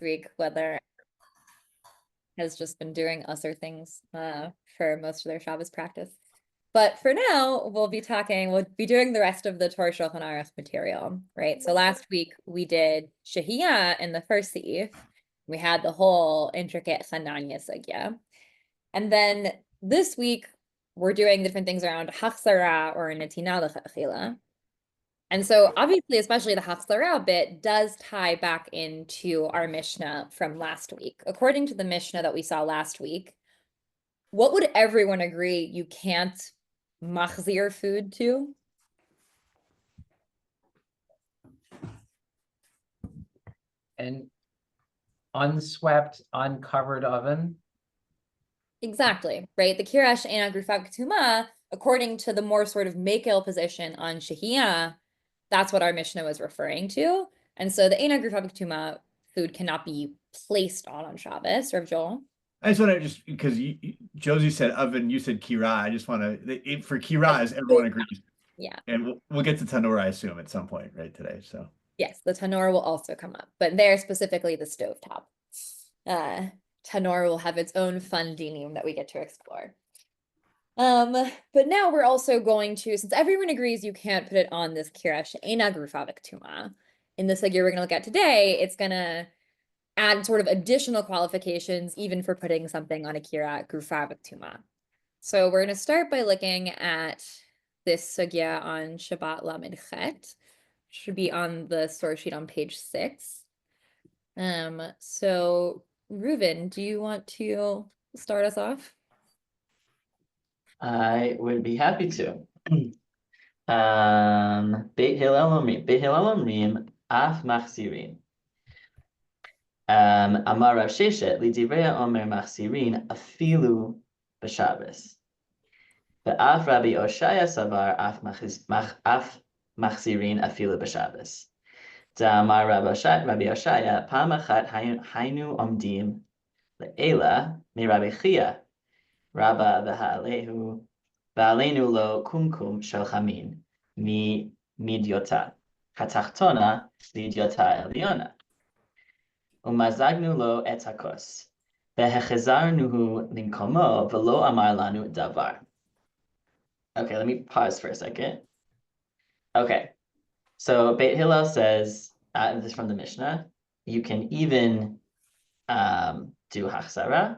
week, weather has just been doing usher things for most of their Shabbos practice. But for now, we'll be doing the rest of the Torah Shulchan Aruch material, right? So last week we did Shehiyah in the first Seif. We had the whole intricate Chananya Sugya. And then this week we're doing different things around Hachzara or Netina L'Chachila. And so obviously, especially the Hachzara bit does tie back into our Mishnah from last week. According to the Mishnah that we saw last week, what would everyone agree you can't machzir food to? An unswept, uncovered oven. Exactly, right? The Kirash and Grufav Ketuma, according to the more sort of Mekel position on Shehiyah, that's what our Mishnah was referring to. And so the Eina Grufav Ketuma food cannot be placed on Shabbos, Rav Joel. I just want to because Josie said oven, you said kira. I just want to for kiras, everyone agrees. Yeah. And we'll get to tanur, I assume, at some point, right, today. So yes, the tanur will also come up, but there specifically the stovetop. Tanur will have its own fun dinim that we get to explore. But now we're also going to, since everyone agrees you can't put it on this kira she'ena grufavik tuma, in the sugya we're going to look at today, it's going to add sort of additional qualifications even for putting something on a kira grufavik tuma. So we're going to start by looking at this sugya on Shabbat Lamed Chet. Should be on the source sheet on page 6. So Reuven, do you want to start us off? I would be happy to. Beit Hillel Omrim, Af Machzirin. Amar Rav Sheshet, Lidivrei Omer Machzirin, Afilu B'Shabbos. Ve'af Rabbi Oshaya Savar, Af Machzirin, Afilu B'Shabbos. Da'amar Rabbi Oshaya, Pam Achat Hainu Omdim, Le'ela, Mi Rabbi Chia, Rabba V'Ha'alehu, V'Aleinu Lo Kumkum Shel Chamin, Mi Midyota, Hatachtona, Lidyota Eliona. Umazagnu lo et hakos. Vehechezarnuhu linkomo velo amar lanu davar. Okay, let me pause for a second. Okay, so Beit Hillel says, this is from the Mishnah, you can even do hachzara.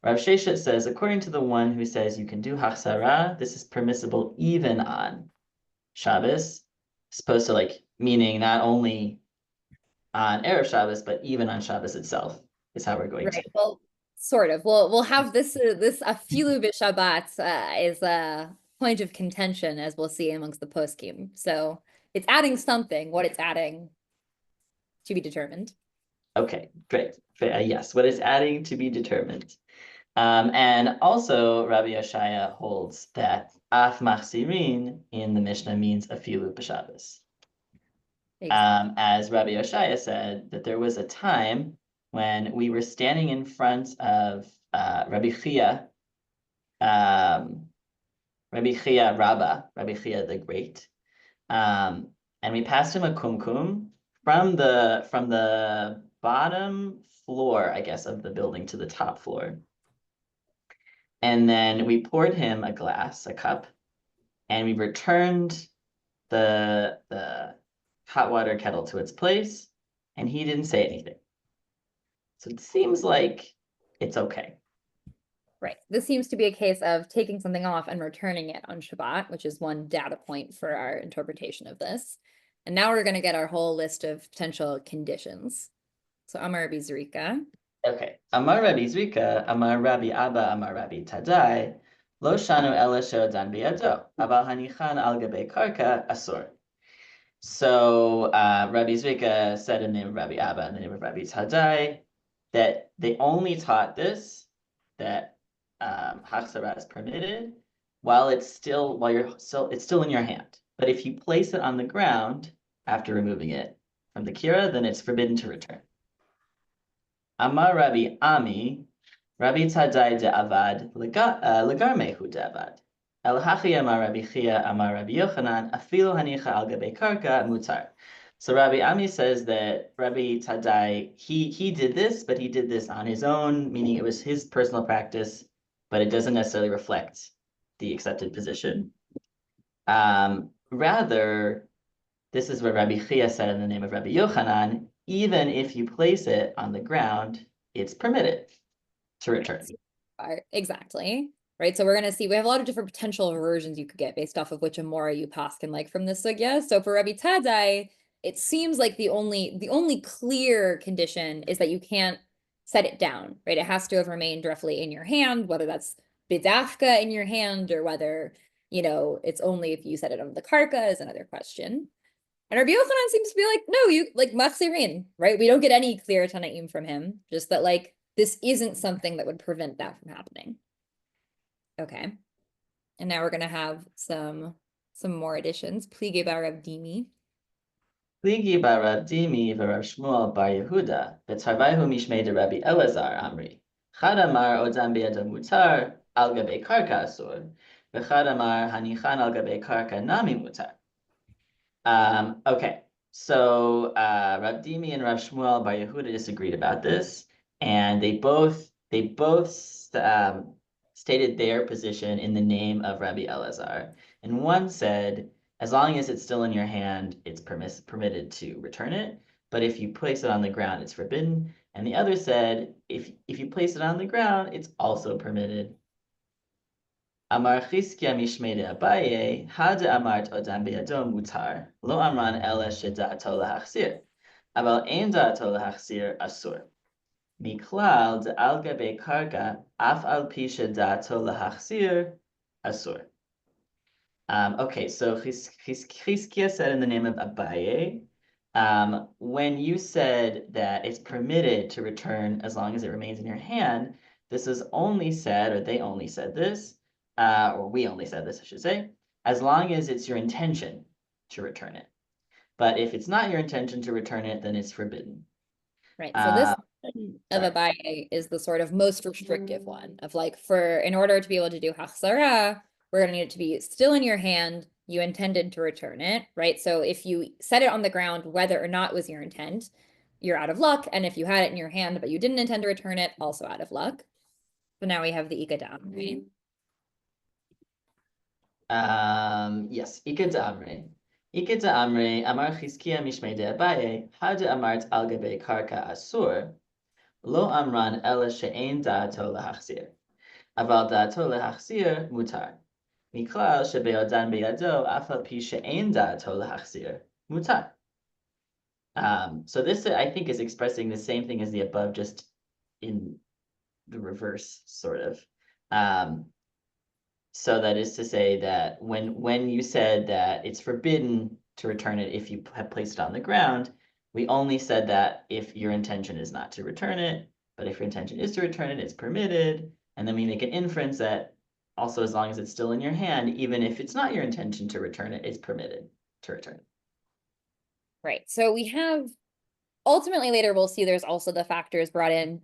Rav Sheshet says, according to the one who says you can do hachzara, this is permissible even on Shabbos, supposed to meaning not only on Erev Shabbos, but even on Shabbos itself is how we're going to. Well, sort of. We'll have this afilu b'Shabbat is a point of contention, as we'll see amongst the poskim. So it's adding something. What it's adding to be determined. Okay, great. Yes, what it's adding to be determined. And also Rabbi Yoshaya holds that af machzirin in the Mishnah means afilu b'Shabbos. As Rabbi Yoshaya said, that there was a time when we were standing in front of Rabbi Chia Rabba, Rabbi Chia the Great, and we passed him a kumkum from the bottom floor, I guess, of the building to the top floor. And then we poured him a cup, and we returned the hot water kettle to its place, and he didn't say anything. So it seems like it's okay. Right. This seems to be a case of taking something off and returning it on Shabbat, which is one data point for our interpretation of this. And now we're going to get our whole list of potential conditions. So Amar Rabbi Zrika. Okay. Amar Rabbi Zrika, Amar Rabbi Abba, Amar Rabbi Tadai, Lo Shanu Ela She'odan Biyado, Abal Hanichan Al Gabei Karka Asur. So Rabbi Zrika said in the name of Rabbi Abba and the name of Rabbi Tadai that they only taught this, that hachzara is permitted while it's still in your hand. But if you place it on the ground after removing it from the kira, then it's forbidden to return. Amar Rabbi Ami, Rabbi Tadai de Avad, Legarmehu de Avad. El Hachi Amar Rabbi Chia Amar Rabbi Yochanan, Afilu Hanicha Al Gabei Karka Mutar. So Rabbi Ami says that Rabbi Tadai, he did this, but he did this on his own, meaning it was his personal practice, but it doesn't necessarily reflect the accepted position. Rather, this is what Rabbi Chia said in the name of Rabbi Yochanan, even if you place it on the ground, it's permitted to return. Exactly. Right. So we're going to see, we have a lot of different potential versions you could get based off of which Amora you paskin like from this sugya. So for Rabbi Tadai, it seems like the only clear condition is that you can't set it down, right? It has to have remained roughly in your hand, whether that's bidafka in your hand or whether, it's only if you set it on the karka is another question. And Rabbi Yochanan seems to be like, no, you like machzirin, right? We don't get any clear tanaim from him, just that like this isn't something that would prevent that from happening. Okay. And now we're gonna have some more additions. Plige bar Rav Dimi. Pligi bar Rav Dimi v'Rav Shmuel bar Yehuda v'tarvayhu mishmei de Rabbi Elazar Amri. Chad amar odam biyado mutar al gabe karka asur v'chad amar hanichan al gabe karka nami mutar. Okay, so Rav Dimi and Rav Shmuel bar Yehuda disagreed about this, and they both stated their position in the name of Rabbi Elazar. And one said, as long as it's still in your hand, it's permitted to return it, but if you place it on the ground, it's forbidden. And the other said, if you place it on the ground, it's also permitted. Amar Chizkiya mishmei de Abaye, hada amart odam biyado mutar, lo amran ela sheda'ato lahachzir, aval ein da'ato lahachzir asur. Miklal de al gabe karka, af al pi sheda'ato lahachzir asur. Okay, so Chizkiya said in the name of Abaye, when you said that it's permitted to return as long as it remains in your hand, this is only said, or they only said this, or we only said this, I should say, as long as it's your intention to return it. But if it's not your intention to return it, then it's forbidden. Right. So this of Abaye is the sort of most restrictive one of like, in order to be able to do hachzara, we're going to need it to be still in your hand. You intended to return it, right? So if you set it on the ground, whether or not was your intent, you're out of luck. And if you had it in your hand, but you didn't intend to return it, also out of luck. So now we have the ikadam, right? Yes, Ikad Amre. Ikad Amre, Amar Chizkiya mishmei de Abaye, hada amart al gabe karka asur, lo amran ela she'ein da'ato lahachzir. Aval da'ato lahachzir mutar. Miklal shebe'odan beyado af al pi she'ein da'ato lahachzir mutar. So this, I think, is expressing the same thing as the above, just in the reverse, sort of. So that is to say that when you said that it's forbidden to return it if you have placed it on the ground, we only said that if your intention is not to return it, but if your intention is to return it, it's permitted. And then we make an inference that also as long as it's still in your hand, even if it's not your intention to return it, it's permitted to return it. Right. So we have, ultimately later we'll see there's also the factors brought in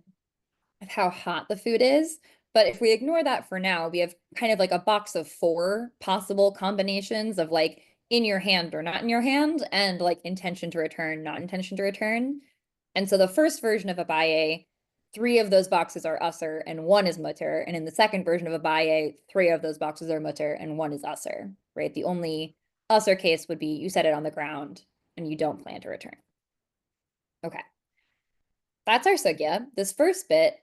of how hot the food is. But if we ignore that for now, we have kind of like a box of 4 possible combinations of like in your hand or not in your hand, and like intention to return, not intention to return. And so the first version of Abaye, 3 of those boxes are usr and 1 is mutter. And in the second version of Abaye, 3 of those boxes are mutter and 1 is usr, right? The only usr case would be you set it on the ground and you don't plan to return. Okay. That's our sugya. This first bit,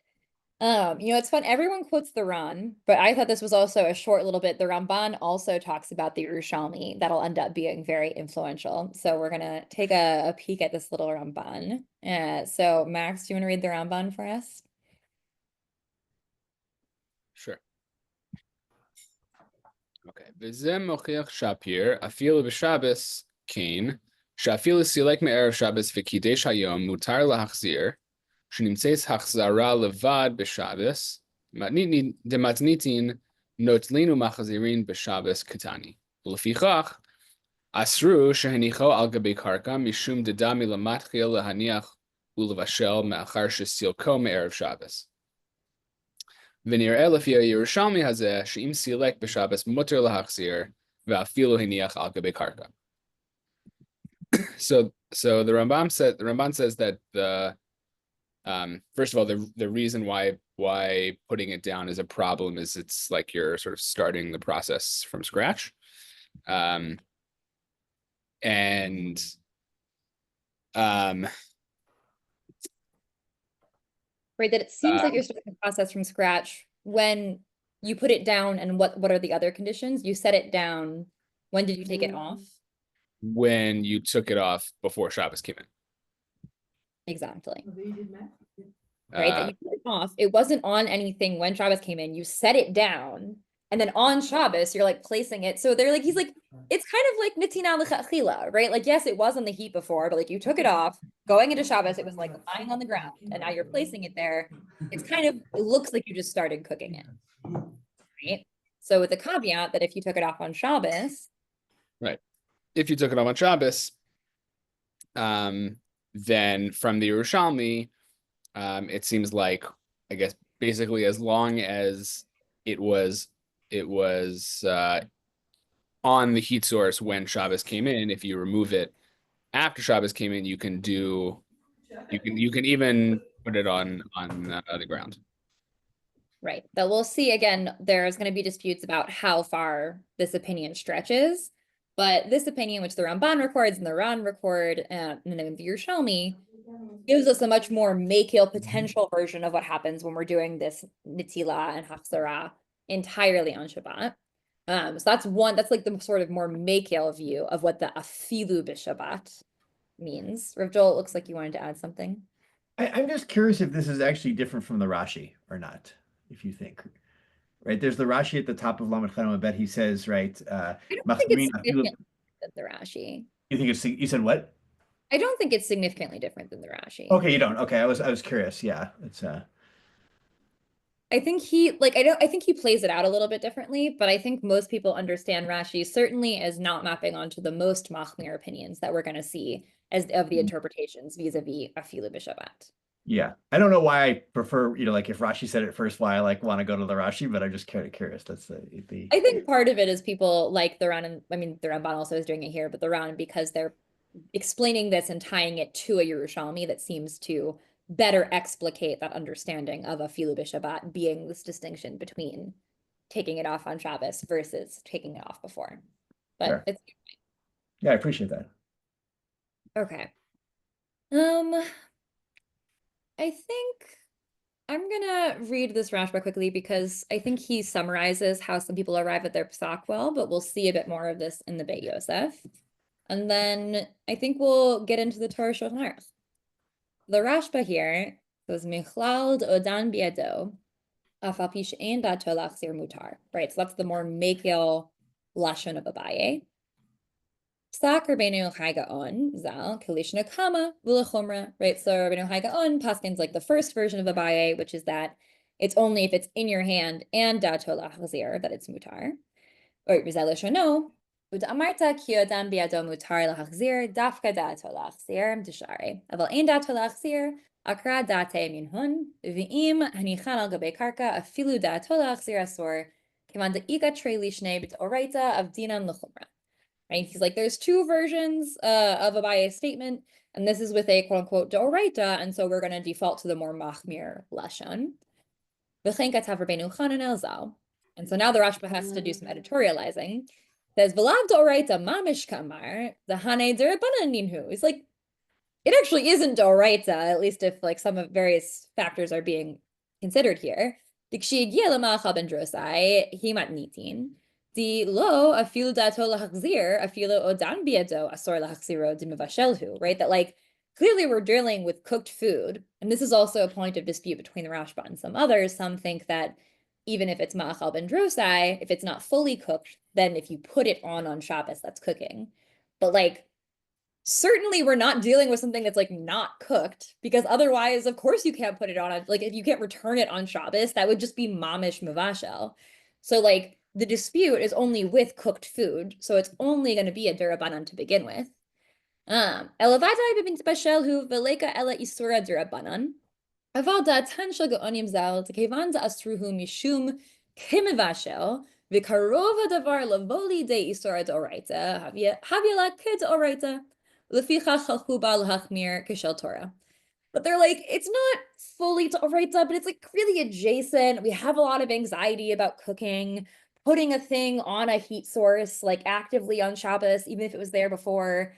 it's fun. Everyone quotes the Ran, but I thought this was also a short little bit. The Ramban also talks about the Yerushalmi. That'll end up being very influential. So we're gonna take a peek at this little Ramban. So Max, do you want to read the Ramban for us? Sure. Okay. V'zeh mochiach Shapir, afilu b'Shabbos kain, she'afilu silek me'erev Shabbos v'kidesh hayom mutar lahachzir, שנמצאת החזרה לבד בשבס, דמתניתין נוטלין ומחזירין בשבס קטני. ולפיכך, אסרו שהניחו על גבי קרקע משום דדה מלמתחיל להניח ולבשל מאחר שסילקו מערב שבס. ונראה לפי הירושלמי הזה שאם סילק בשבס מותר להחזיר ואפילו הניח על גבי קרקע. So So the Ramban says that first of all, the reason why putting it down is a problem is it's like you're sort of starting the process from scratch. And Right, that it seems like you're starting the process from scratch when you put it down, and what are the other conditions? You set it down. When did you take it off? when you took it off before Shabbos came in. Exactly. Uh, Right, that you put it off. It wasn't on anything when Shabbos came in. You set it down, and then on Shabbos, you're like placing it. So they're like, he's like, it's kind of like nitina l'chachila, right? Like, yes, it was on the heat before, but like you took it off. Going into Shabbos, it was like lying on the ground, and now you're placing it there. It's kind of, it looks like you just started cooking it, right? So with the caveat that if you took it off on Shabbos, if you took it off on Shabbos, then from the Yerushalmi, it seems like, I guess, basically as long as it was on the heat source when Shabbos came in, if you remove it after Shabbos came in, you can even put it on the ground. right, that we'll see again, there's going to be disputes about how far this opinion stretches. But this opinion, which the Ramban records and the Ran record, and then the Yerushalmi, gives us a much more makil potential version of what happens when we're doing this nitila and hafzara entirely on Shabbat. So that's like the sort of more makil view of what the afilu b'Shabbat means. Rav Joel, it looks like you wanted to add something. I'm just curious if this is actually different from the Rashi or not, if you think. Right, there's the Rashi at the top of Lamed Chet. I bet he says, right, I don't think it's significantly different than the Rashi. You think it's, you said what? I don't think it's significantly different than the Rashi. Okay, you don't. Okay, I was curious. Yeah, it's I think I think he plays it out a little bit differently, but I think most people understand Rashi certainly as not mapping onto the most machmir opinions that we're going to see as of the interpretations vis-a-vis afilu b'Shabbat. yeah. I don't know why I prefer, like if Rashi said it first, why I like want to go to the Rashi, but I'm just kind of curious. That's the I think part of it is people like the Ran, I mean the Ramban also is doing it here, but the Ran, because they're explaining this and tying it to a Yerushalmi that seems to better explicate that understanding of afilu b'Shabbat being this distinction between taking it off on Shabbos versus taking it off before. But Sure. it's Yeah, I appreciate that. okay. I think I'm gonna read this Rashba quickly because I think he summarizes how some people arrive at their psak well, but we'll see a bit more of this in the Beit Yosef. And then I think we'll get into the Torah Shulchan Aruch. The Rashba here goes Michlal Odan Biado, Afal Pi She'ein Dato Lachzir Mutar. Right, so that's the more makil lashon of Abaye. Psak Rabbeinu Chai Gaon Zal Kalishna Kama V'Lechumra. Right, so Rabbeinu Chai Gaon paskins like the first version of Abaye, which is that it's only if it's in your hand and Dato Lachzir that it's mutar. Or Rizal Shono. U'da'amarta ki odam biado mutar lahachzir dafka dato lachzir dishare. Aval ein dato lachzir akra date minhun v'im hanichan al gabe karka afilu dato lachzir asor kivan de'iga trei lishne b'toraita of dinan l'chumra. Right? He's like, there's two versions of Abaye's statement, and this is with a quote unquote d'oraita, and so we're going to default to the more machmir lashon. V'chein katav Rabbeinu Chanan el Zal. And so now the Rashba has to do some editorializing. Says V'lav d'oraita mamish kamar the hane d'Rabbanan ninhu. It's like, it actually isn't d'oraita, at least if like some of various factors are being considered here. D'kshiyagia l'ma'achal ben drosai himat nitin. Di lo afilu dato lahachzir afilu odan biado asor lahachziro dimivashelhu. Right, that like clearly we're dealing with cooked food, and this is also a point of dispute between the Rashba and some others. Some think that even if it's ma'achal ben drosai, if it's not fully cooked, then if you put it on Shabbos, that's cooking. But like, certainly we're not dealing with something that's like not cooked, because otherwise, of course, you can't put it on. Like, if you can't return it on Shabbos, that would just be mamish mavashel. So like, the dispute is only with cooked food, so it's only going to be a derabanan to begin with. Elavadai b'bint bashel hu veleka ela isura derabanan. Aval da'atan shel ga'onim zal tekevan da'asruhu mishum kimivashel v'karov hadavar lavoli de isura d'oraita havya la kid d'oraita Lefichach chalchu ba l'hachmir k'shel Torah. But they're like, it's not fully d'oraita, but it's like really adjacent. We have a lot of anxiety about cooking, putting a thing on a heat source, like actively on Shabbos, even if it was there before,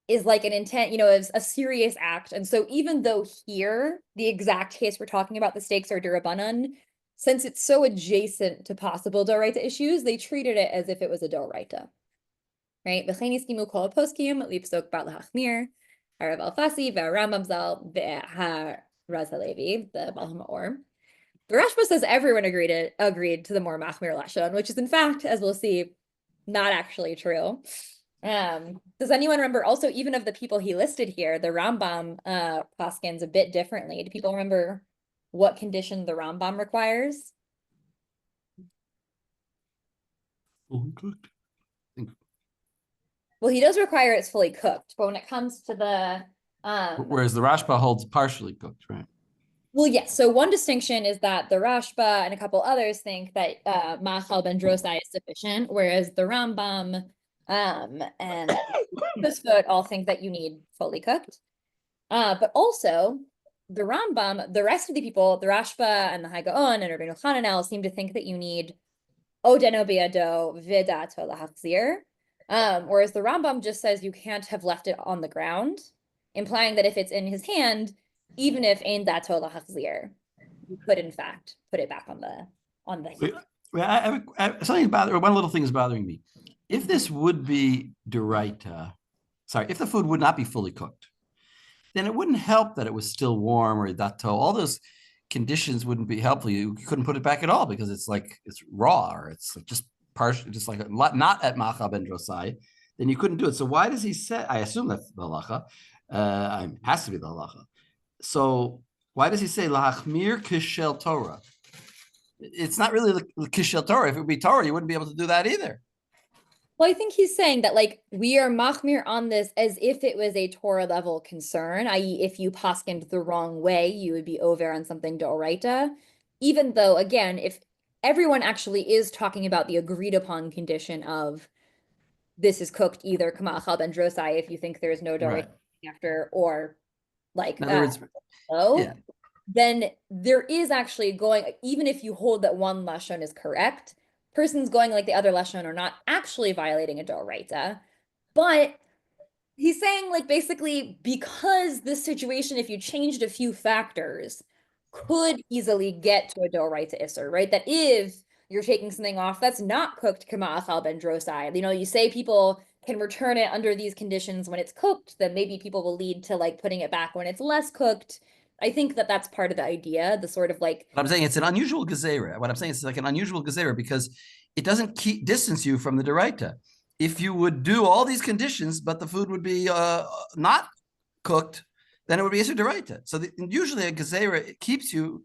is like an intent, is a serious act. And so even though here, the exact case we're talking about, the stakes are d'Rabbanan, since it's so adjacent to possible d'oraita issues, they treated it as if it was a d'oraita. Right? V'chein yiskimu kol poskim lipsok bat l'hachmir, Rav Alfasi, Rambam Zal, Raz Halevi, the Baal HaMaor. The Rashba says everyone agreed to the more machmir lashon, which is in fact, as we'll see, not actually true. Does anyone remember also, even of the people he listed here, the Rambam paskins a bit differently? Do people remember what condition the Rambam requires? Fully cooked. Well, he does require it's fully cooked, but when it comes to the Whereas the Rashba holds partially cooked, right? well, yes. So one distinction is that the Rashba and a couple others think that Machal ben Drosai is sufficient, whereas the Rambam and Tosfot all think that you need fully cooked. But also the Rambam, the rest of the people, the Rashba and the Hagaon and Rabbeinu Hananel seem to think that you need Odeno biado vidato lahachzir. Whereas the Rambam just says you can't have left it on the ground, implying that if it's in his hand, even if ein dato lahachzir, you could in fact put it back on the heat. One little thing is bothering me. If this would be d'oraita, if the food would not be fully cooked, then it wouldn't help that it was still warm or dato. All those conditions wouldn't be helpful. You couldn't put it back at all because it's raw, or it's just partially, just like not at Macha ben Drosai, then you couldn't do it. So why does he say? I assume that's the halacha. Has to be the halacha. So why does he say lahachmir kishel Torah? It's not really the kishel Torah. If it would be Torah, you wouldn't be able to do that either. Well, I think he's saying that like we are machmir on this as if it was a Torah level concern, i.e. if you paskined the wrong way, you would be over on something d'oraita, even though, again, if everyone actually is talking about the agreed upon condition of this is cooked either kamachal ben drosai if you think there's no d'oraita after, or like In other words, then there is actually going, even if you hold that one lashon is correct, person's going like the other lashon are not actually violating a d'oraita, but he's saying like basically because this situation, if you changed a few factors, could easily get to a d'oraita isser, right? That if you're taking something off that's not cooked kama'achal ben drosai, you say people can return it under these conditions when it's cooked, then maybe people will lead to like putting it back when it's less cooked. I think that that's part of the idea, the sort of like. But I'm saying it's an unusual gezerah. What I'm saying is like an unusual gezerah because it doesn't distance you from the d'oraita. If you would do all these conditions, but the food would be not cooked, then it would be a d'oraita. So usually a gezerah keeps you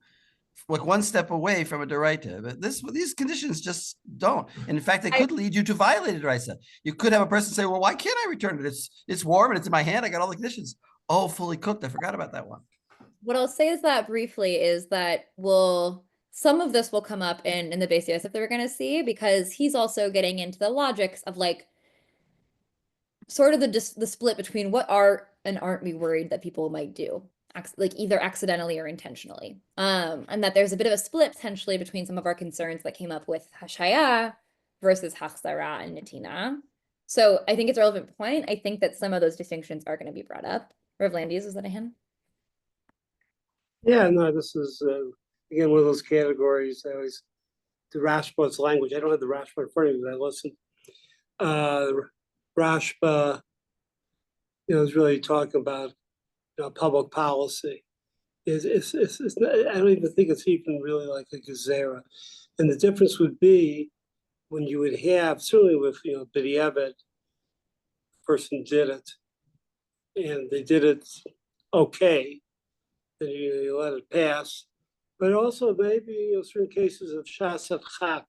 like one step away from a d'oraita, but these conditions just don't. And in fact, they could lead you to violate a d'oraita. You could have a person say, "Well, why can't I return it? It's warm and it's in my hand. I got all the conditions. Oh, fully cooked. I forgot about that one." What I'll say is that briefly is that some of this will come up in the Beis Yosef that we're going to see, because he's also getting into the logics of like sort of the split between what are and aren't we worried that people might do, like either accidentally or intentionally. And that there's a bit of a split potentially between some of our concerns that came up with hashaya versus hachzara and natina. So I think it's a relevant point. I think that some of those distinctions are going to be brought up. Rav Landis, is that a hand? Yeah, no, this is, again, one of those categories. I always, the Rashba's language, I don't have the Rashba in front of me, but I listen. Rashba, is really talking about, public policy. It's not, I don't even think it's even really like a gezerah. And the difference would be when you would have, certainly with, b'diavad, person did it, and they did it okay, then you let it pass. But also maybe certain cases of shas at chak,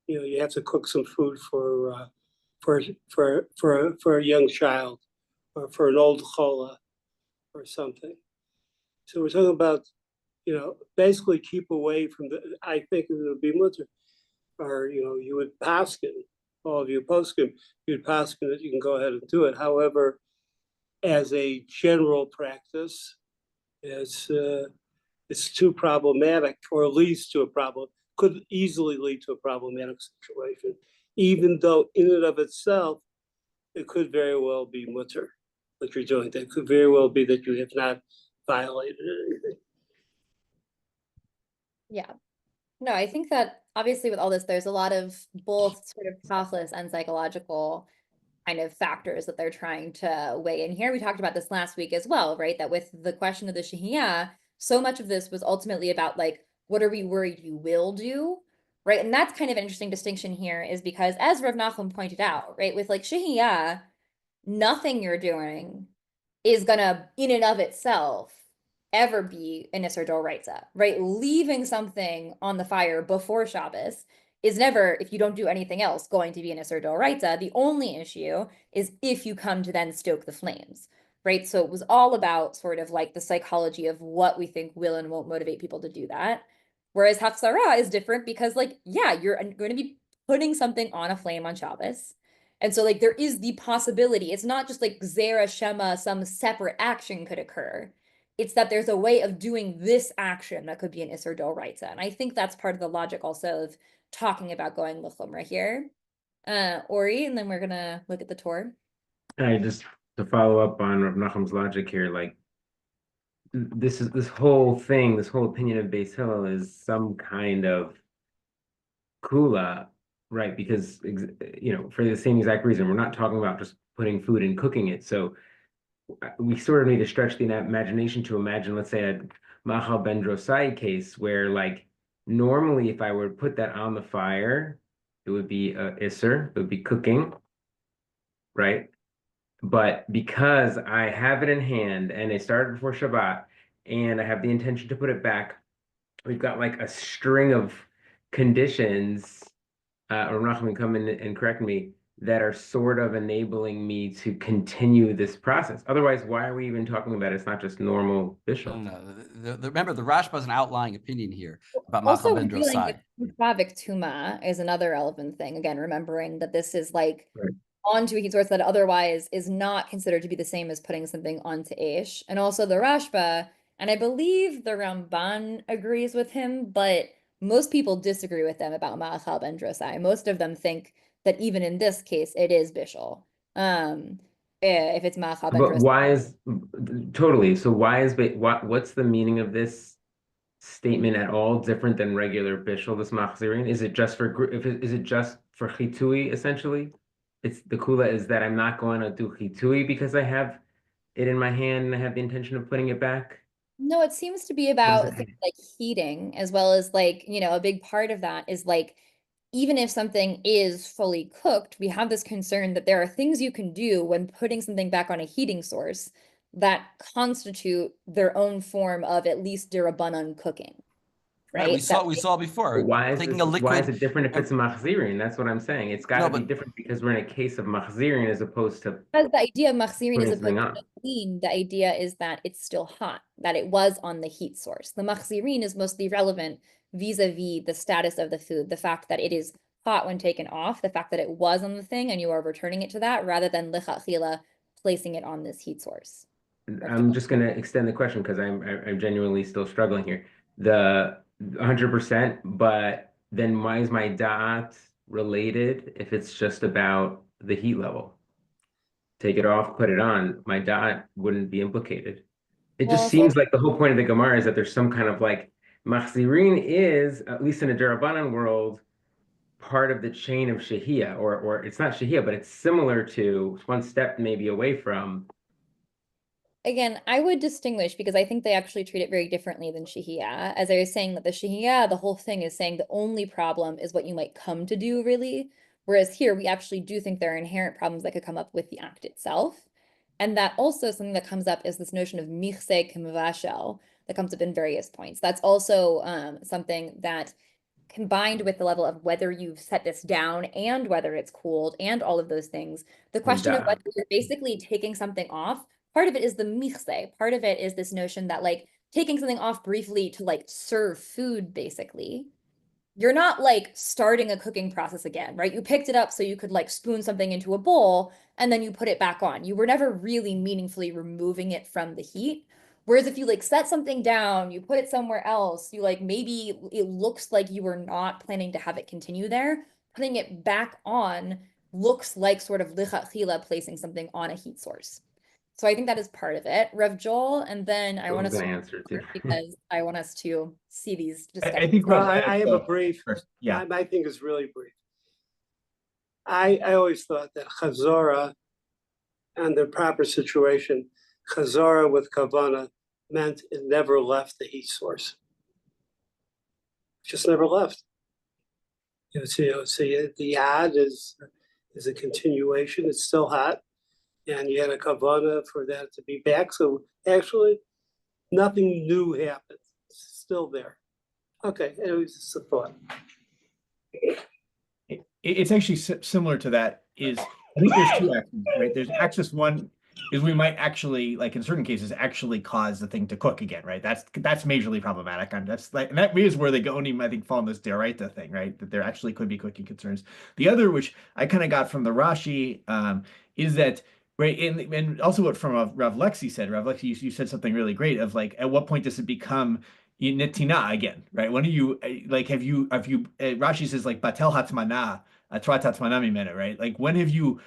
you have to cook some food for a young child or for an old chola or something. So we're talking about, basically keep away from I think it would be mutter, or you would paskin, all of you poskim, you'd paskin that you can go ahead and do it. However, as a general practice, it's too problematic, or leads to a problem, could easily lead to a problematic situation, even though in and of itself, it could very well be mutter, what you're doing. That could very well be that you have not violated anything. Yeah. No, I think that obviously with all this, there's a lot of both sort of tachlis and psychological kind of factors that they're trying to weigh in here. We talked about this last week as well, right? That with the question of the shehiyah, so much of this was ultimately about like, what are we worried you will do? Right. And that's kind of an interesting distinction here, is because as Rav Nachum pointed out, right, with like shehiyah, nothing you're doing is gonna, in and of itself, ever be an Isser Doraisa, right? Leaving something on the fire before Shabbos is never, if you don't do anything else, going to be an Isser Doraisa. The only issue is if you come to then stoke the flames, right? So it was all about sort of like the psychology of what we think will and won't motivate people to do that. Whereas Hafsara is different because, like, yeah, you're going to be putting something on a flame on Shabbos. And so, like, there is the possibility. It's not just like Zera Shema, some separate action could occur. It's that there's a way of doing this action that could be an Isser Doraisa. And I think that's part of the logic also of talking about going L'chumra here. Ori, and then we're gonna look at the Torah. I just to follow up on Rav Nachum's logic here, like this whole thing, this whole opinion of Beis Hillel is some kind of kula, right? Because for the same exact reason, we're not talking about just putting food and cooking it. So we sort of need to stretch the imagination to imagine, let's say, a Machal ben Drosai case where, like, normally if I were to put that on the fire, it would be Isser, it would be cooking, right? But because I have it in hand and it started before Shabbat and I have the intention to put it back, we've got like a string of conditions, or Rachman come in and correct me, that are sort of enabling me to continue this process. Otherwise, why are we even talking about it? It's not just normal bishul. No. Remember, the Rashba is an outlying opinion here about Also, Machal ben dealing Drosai. with Tuvavik Tuma is another relevant thing. Again, remembering that this is like Right. onto a heat source that otherwise is not considered to be the same as putting something onto Aish. And also the Rashba, and I believe the Ramban agrees with him, but most people disagree with them about Ma'achal ben Drosai. Most of them think that even in this case, it is Bishul. If it's Ma'achal ben But Drosai. why is totally? So why is what's the meaning of this statement at all different than regular bishul? This machzirin, is it just for is it just for chitui essentially? It's the kula is that I'm not going to do chitui because I have it in my hand and I have the intention of putting it back. No, it seems to be What does about that things mean? like heating, as well as like, a big part of that is like, even if something is fully cooked, we have this concern that there are things you can do when putting something back on a heating source that constitute their own form of at least derabanan cooking, Right, we right? That saw But before why is taking this? a Why is liquid. it different if and- it's a machzirin? That's what I'm saying. It's got No, to be but different because we're in a case of machzirin as opposed to because the idea of machzirin as putting something opposed to on. clean, the idea is that it's still hot, that it was on the heat source. The machzirin is mostly relevant vis-a-vis the status of the food, the fact that it is hot when taken off, the fact that it was on the thing and you are returning it to that, rather than lichatchila placing it on this heat source. I'm just going to extend the question because I'm genuinely still struggling here. The 100%, but then why is my da'at related if it's just about the heat level? Take it off, put it on. My da'at wouldn't be implicated. It just Well, seems like the whole point of the Gemara is that there's some kind of like machzirin is, at least in a Durabanan world, part of the chain of Shahiyah, or it's not Shahiyah, but it's similar to one step maybe away from. again, I would distinguish because I think they actually treat it very differently than Shihiyah. As I was saying, that the Shihiyah, the whole thing is saying the only problem is what you might come to do, really. Whereas here, we actually do think there are inherent problems that could come up with the act itself. And that also something that comes up is this notion of michse k'mvashel that comes up in various points. That's also something that combined with the level of whether you've set this down and whether it's cooled and all of those things, the question of whether you're basically taking something off, part of it is the michse, part of it is this notion that like taking something off briefly to like serve food basically, you're not like starting a cooking process again, right? You picked it up so you could like spoon something into a bowl and then you put it back on. You were never really meaningfully removing it from the heat. Whereas if you like set something down, you put it somewhere else, you like maybe it looks like you were not planning to have it continue there. Putting it back on looks like sort of lichatchila placing something on a heat source. So I think that is part of it. Rev Joel, and then I Joel's want us gonna to answer too. because I want us to see these I discussions. think Well, Rav I have a Lexie brief. first. Yeah. My thing is really brief. I always thought that chazara and the proper situation, chazara with kavana, meant it never left the heat source. Just never left. See, the yad is a continuation. It's still hot, and you had a kavana for that to be back. So actually, nothing new happened. It's still there. Okay, it was just a thought. It's actually similar to that. Is I think there's two axes, right? There's axis one is we might actually, like in certain cases, actually cause the thing to cook again, right? That's majorly problematic, and that's like, and that is where they go and I think fall in this deraita thing, right? That there actually could be cooking concerns. The other, which I kind of got from the Rashi, is that right, and also what from Rav Lexie said. Rav Lexie, you said something really great of like, at what point does it become netina again, right? When are you like, have you Rashi says like batel hatmana, minute, right? Like when have you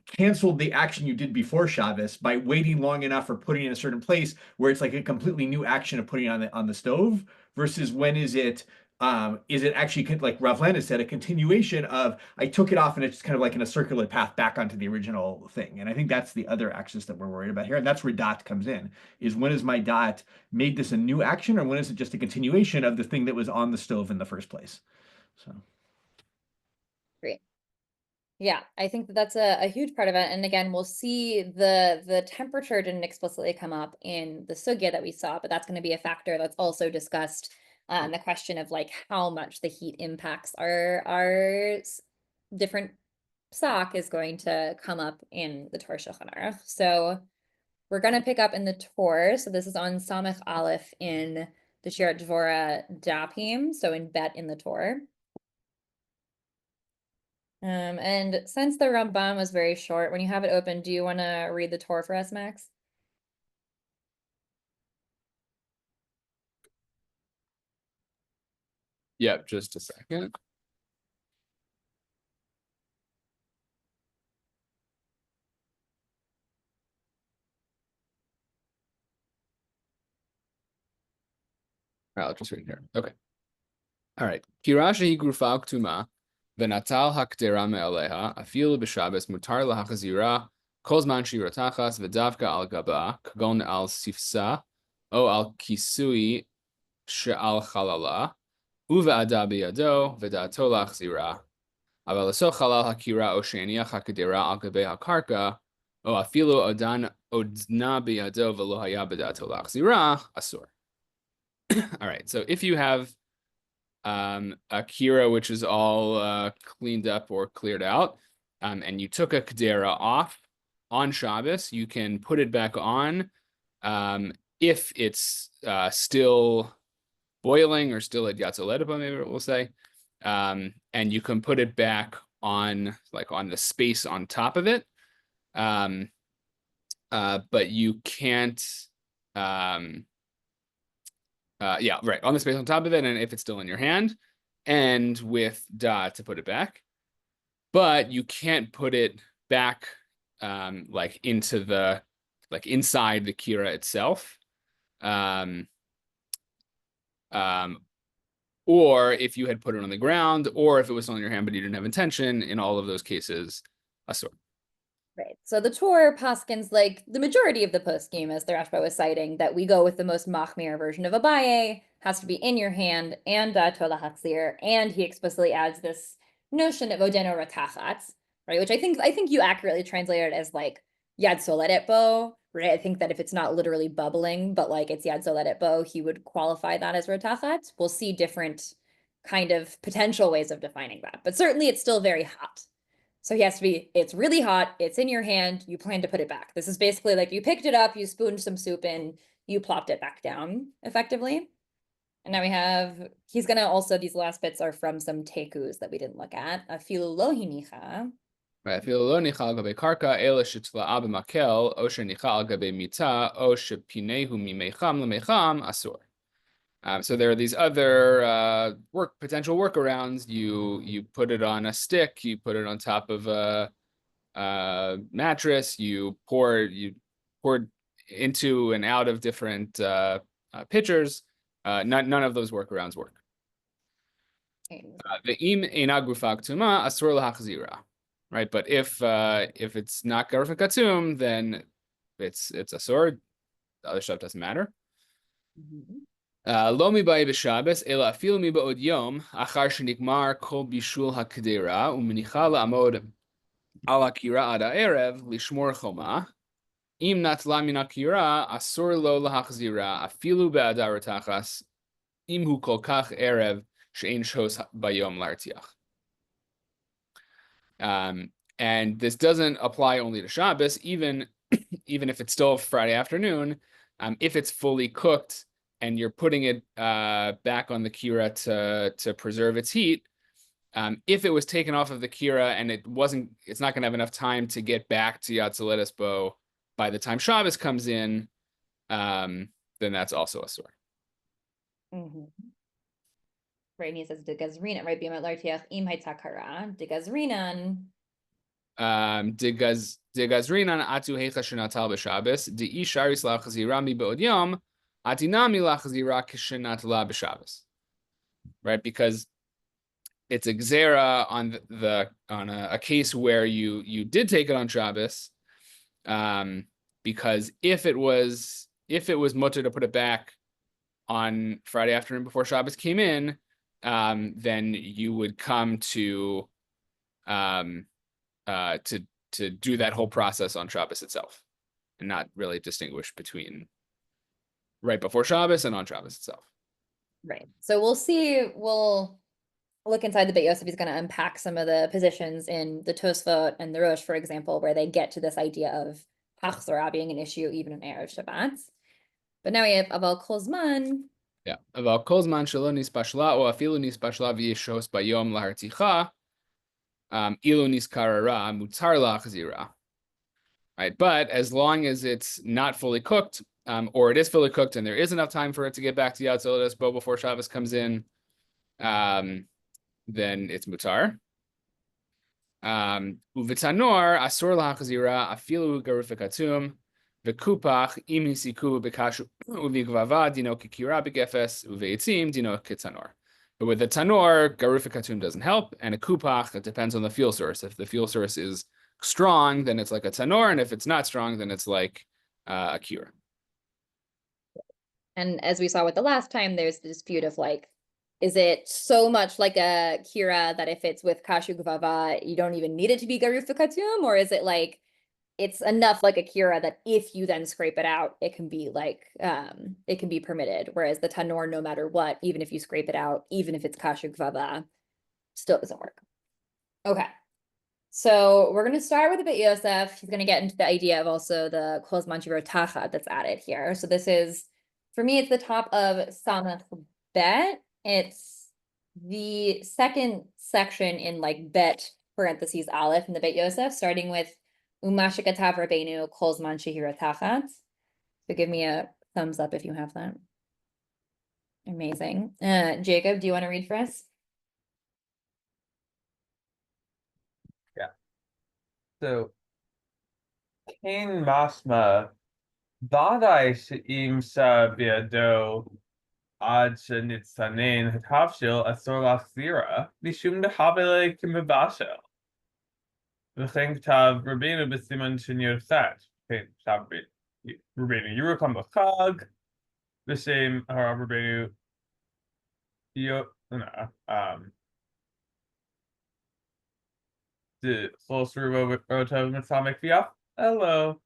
canceled the action you did before Shabbos by waiting long enough or putting it in a certain place where it's like a completely new action of putting it on the stove versus when is it actually like Rav Lana said, a continuation of I took it off and it's kind of like in a circular path back onto the original thing. And I think that's the other axis that we're worried about here. And that's where dot comes in, is when is my dot made this a new action or when is it just a continuation of the thing that was on the stove in the first place? So. Great. Yeah, I think that that's a huge part of it. And again, we'll see the temperature didn't explicitly come up in the sugya that we saw, but that's going to be a factor that's also discussed. The question of like how much the heat impacts our different stock is going to come up in the Torah Shulchan Aruch. So we're going to pick up in the Torah. So this is on Samech Aleph in the Shirat Dvorah Dapim. So in Bet in the Torah. And since the Rambam was very short, when you have it open, do you want to read the Torah for us, Max? Yep, just a second. I'll just read here. Okay. All right. Kirashi grufa ktuma v'natal hakdera me'aleha afilu b'shabes mutar lahachazira kol zman shirotachas v'davka al gaba kagon al sifsa o al kisui she'al chalala uve'ada biyado v'dato lachzira aval aso chalal hakira o she'eniach hakdera al gabe hakarka o afilu odna biyado v'lo haya b'dato lachzira asur. All right. So if you have a kira which is all cleaned up or cleared out, and you took a kedera off on Shabbos, you can put it back on if it's still boiling or still at Yatzoledepa, maybe we'll say, and you can put it back on like on the space on top of it, but you can't. Yeah, right, on the space on top of it, and if it's still in your hand, and with da to put it back, but you can't put it back like into the inside the kira itself, or if you had put it on the ground, or if it was on your hand but you didn't have intention. In all of those cases, asur. Right. So the Torah paskins, like the majority of the post game, as the Rashba was citing, that we go with the most machmir version of Abaye, has to be in your hand, and tola hatzir, and he explicitly adds this notion of odeno ratachatz, right? Which I think you accurately translated as like yad solet bo, right? I think that if it's not literally bubbling, but like it's yad solet bo, he would qualify that as ratachatz. We'll see different kind of potential ways of defining that, but certainly it's still very hot. So he has to be, it's really hot, it's in your hand, you plan to put it back. This is basically like you picked it up, you spooned some soup in, you plopped it back down effectively. And now we have, he's gonna also, these last bits are from some tekus that we didn't look at. Afilu lo hinicha. ואפילו לא ניחא על גבי קרקע, אלא שתלאה במקל, או שניחא על גבי מיטה, או שפינהו ממי חם למי חם, אסור. So there are these other potential workarounds. You put it on a stick, you put it on top of a mattress, you pour into and out of different pitchers. None of those workarounds work. Ve'im eina gufa ktuma, asur lahachzira. Right, but if it's not garuf katum, then it's asur. The other stuff doesn't matter. לא מבאי בשבס, אלא אפילו מבעוד יום, אחר שנגמר כל בישול הקדרה, ומניחה לעמוד על הקירה עד הערב, לשמור חומה. אם נטלה מן הקירה, אסור לו להחזירה, אפילו בהדר תחס, אם הוא כל כך ערב, שאין שוס ביום להרתיח. And this doesn't apply only to Shabbos, even if it's still Friday afternoon, if it's fully cooked, and you're putting it back on the kira to preserve its heat. If it was taken off of the kira and it's not going to have enough time to get back to Yatzalet Bo by the time Shabbos comes in, then that's also a sore. Right, and he says digazrina, right? Bima lartiach im haitakara digazrinan. Digazrinan atu hecha shenatal b'Shabbos di sharis lachazira mi be'od yom. Right, because it's a gzera on a case where you did take it on Shabbos, because if it was mutter to put it back on Friday afternoon before Shabbos came in, then you would come to do that whole process on Shabbos itself, and not really distinguish between right before Shabbos and on Shabbos itself. Right. So we'll look inside the Beit Yosef. He's going to unpack some of the positions in the Tosfot and the Rosh, for example, where they get to this idea of Hachzorah being an issue even in Erev Shabbat. But now we have Aval Kolzman. Yeah. Aval Kolzman shelo nispashla o afilu nispashla v'yeshos bayom laharticha ilu niskarara mutar lachzira. Right. But as long as it's not fully cooked, or it is fully cooked and there is enough time for it to get back to Yatzalet Bo before Shabbos comes in, then it's mutar. Uvitanor asur lahachzira afilu garuf katum v'kupach im hisiku b'kashu uvigvava dino kikira b'gefes uveitzim dino kitanor. But with the tanor, garuf katum doesn't help, and a kupach, it depends on the fuel source. If the fuel source is strong, then it's like a tanor, and if it's not strong, then it's like a kira. And as we saw with the last time, there's the dispute of like, is it so much like a kira that if it's with kashu gvava, you don't even need it to be garuf katum, or is it like it's enough like a kira that if you then scrape it out, it can be like it can be permitted, whereas the tanor, no matter what, even if you scrape it out, even if it's kashu gvava, still doesn't work. Okay. So we're going to start with the Beit Yosef. He's going to get into the idea of also the Kol Zman Shivro Tachad that's added here. So this is, for me, it's the top of Samach Bet. It's the second section in like Bet parentheses Aleph in the Beit Yosef, starting with Umashikatav Rabbeinu Kol Zman Shihira Tachad. So give me a thumbs up if you have that. Amazing. Jacob, do you want to read for us? So, Kain Masma, Vadai Sheim Sa Biado, Ad Shenitzanein Hatavshil Asor Lachzira, Mishum Behavele Kimibashel. V'chein Ktav Rabbeinu B'Siman Shenir Sat, Kain Ktav Rabbeinu Yerukam B'Chag, V'Shem Harav Rabbeinu the closer rotav mitzamek viaf. Hello.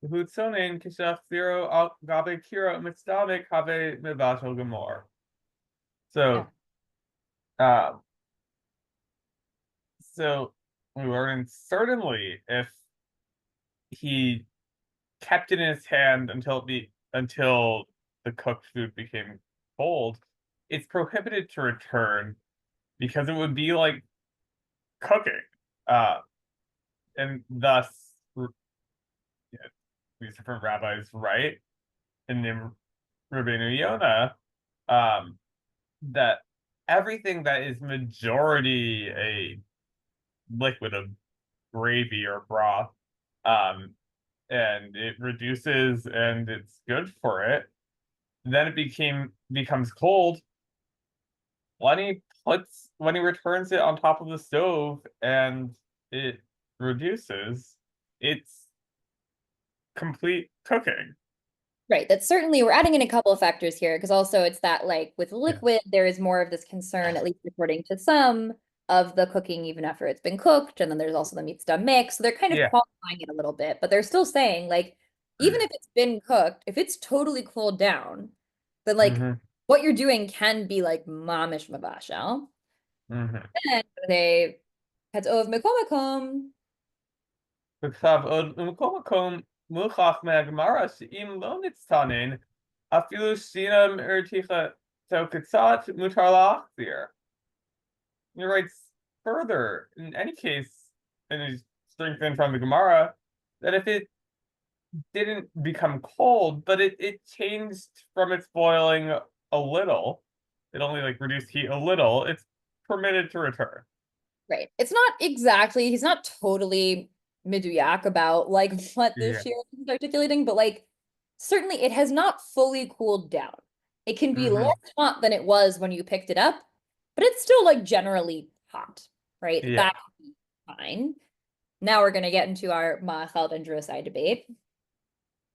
Hutsonen kishach zero al gabe kira mitzamek have mevatel gemor. So, so we learn certainly if he kept it in his hand until the cooked food became cold, it's prohibited to return because it would be like cooking. And thus, these different rabbis write in the Rabbeinu Yonah that everything that is majority a liquid of gravy or broth, and it reduces and it's good for it, then it becomes cold when he returns it on top of the stove and it reduces, it's complete cooking. Right. That's certainly, we're adding in a couple of factors here because also it's that like with liquid, there is more of this concern, at least according to some, of the cooking even after it's been cooked. And then there's also the meat's done mixed. So they're kind of Yeah. qualifying it a little bit, but they're still saying like, even if it's been cooked, if it's totally cooled down, then like what you're doing can be like mamish mavashal. And they katzov mekomakom. וכתב עוד במקום מקום מוכח מהגמרא שאם לא נצטנן, אפילו שינה הרתיחה קצת מותר להחזיר. He writes further, in any case, and he's strengthened from the Gemara, that if it didn't become cold, but it changed from its boiling a little, it only like reduced heat a little, it's permitted to return. Right. It's not exactly, he's not totally miduyak about like what this year is articulating, but like certainly it has not fully cooled down. It can be less hot than it was when you picked it up, but it's still like generally hot, right? Yeah. That can be fine. Now we're going to get into our ma'achal ben drosai debate.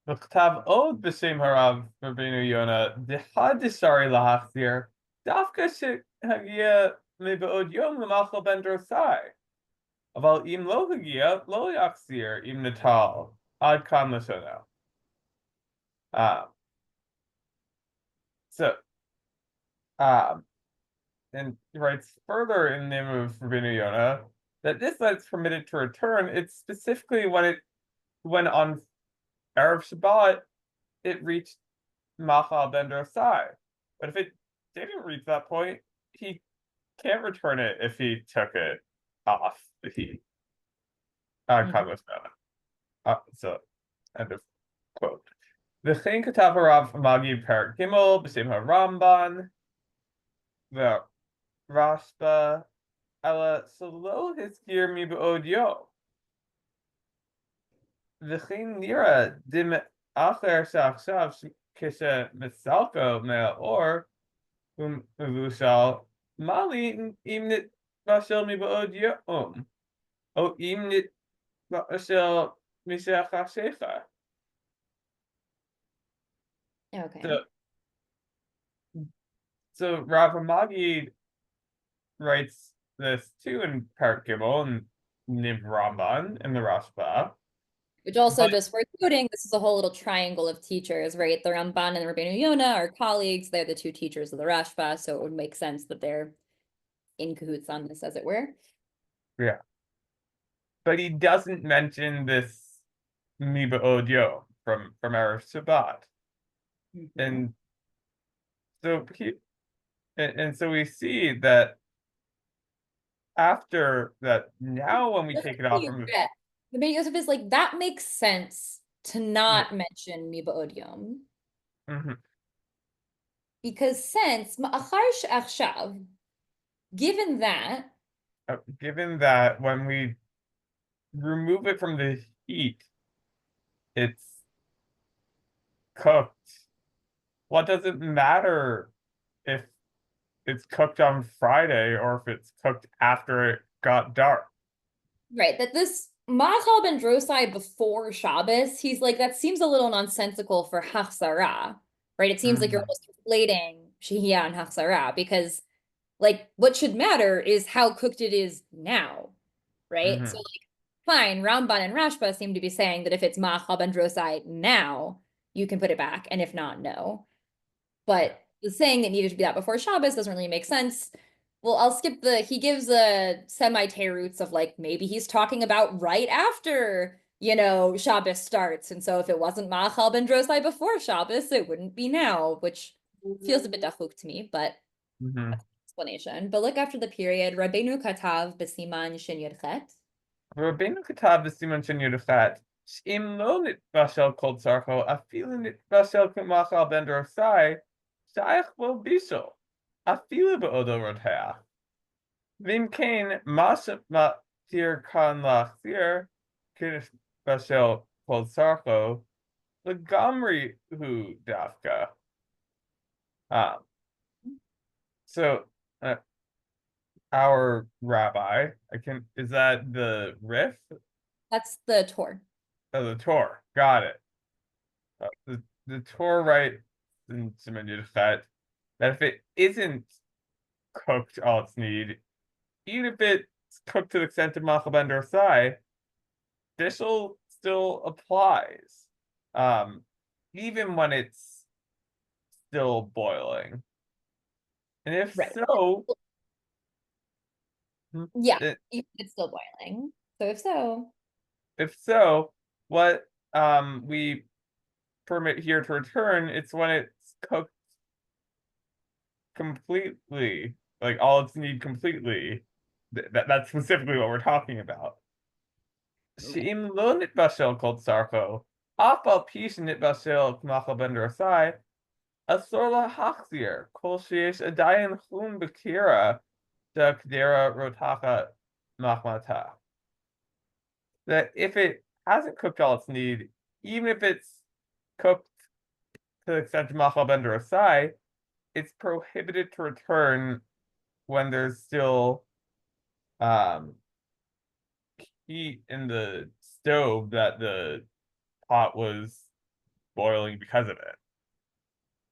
וכתב עוד בשם הרב רבינו יונה, דחד דשרי להחזיר, דווקא שהגיע מבעוד יום למאכל בן דרוסאי. אבל אם לא הגיע, לא יחזיר אם נטל, עד כאן לשונו. And he writes further in the name of Rabbeinu Yonah that this that's permitted to return, it's specifically when on Erev Shabbat it reached Machal ben Drosai. But if it didn't reach that point, he can't return it if he took it off the heat. So, end of quote. V'chein katav harav Magi Perak Gimel b'shem haRamban the Rashba ela solo hiskir mi b'od yom. V'chein nira dim acher shachshav kisha misalko me'or uvushal mali imnit bashel mi b'od yom o imnit bashel mishach hashecha. Okay. So Rav Magi writes this too in Parak Gimel and Niv Ramban and the Rashba. Which also, just worth noting, this is a whole little triangle of teachers, right? The Ramban and the Rabbeinu Yonah are colleagues. They're the two teachers of the Rashba, so it would make sense that they're in cahoots on this, as it were. Yeah. But he doesn't mention this Mi B'od Yom from Erev Shabbat. And so so we see that after that, now when we take it off from the Beit Yosef is like, that makes sense to not mention Mi B'od Yom. Because since Ma'achar she'achshav, given that when we remove it from the heat, it's cooked. What does it matter if it's cooked on Friday or if it's cooked after it got dark? Right, that this Ma'achal ben Drosai before Shabbos, he's like, that seems a little nonsensical for Hachzara, right? It seems like you're almost conflating Shehiyah and Hachzara because like what should matter is how cooked it is now, right? So like, fine, Ramban and Rashba seem to be saying that if it's Ma'achal ben Drosai now, you can put it back, and if not, no. But the saying that needed to be that before Shabbos doesn't really make sense. Well, I'll skip he gives a semi-teirutz of like, maybe he's talking about right after, Shabbos starts. And so if it wasn't Ma'achal ben Drosai before Shabbos, it wouldn't be now, which feels a bit dachuk to me, but Mhm. Explanation. But look after the period. Rabbeinu Katav b'siman shin yud chet. ורבינו כתב בסימן שני י"ח, שאם לא נתבשל כל צרכו, אפילו נתבשל כמאכל בן דורסאי, שייך בו בישול, אפילו בעודו רותח. ואם כן, מה שמתיר כאן להחזיר, כנתבשל כל צרכו, לגמרי הוא דווקא. So, our rabbi, is that the Rif? That's the Torah. Oh, the Torah, got it. The Torah writes in Siman Yudchet that if it isn't cooked all its need, even if it's cooked to the extent of Machal Ben Dorsai, bishul still applies, even when it's still boiling. And if Right. so, Yeah, it- it's still boiling. So if so, what we permit here to return, it's when it's cooked completely, like all its need completely. That's specifically what we're talking about. שאם לא נתבשל כל צרכו, אף על פי שנתבשל כמאכל בן דורסאי, אסור להחזיר כל שיש עדיין חום בקירה שהקדרה רותחת מחמתה. That if it hasn't cooked all its need, even if it's cooked to the extent of machal ben dorasai, it's prohibited to return when there's still heat in the stove that the pot was boiling because of it.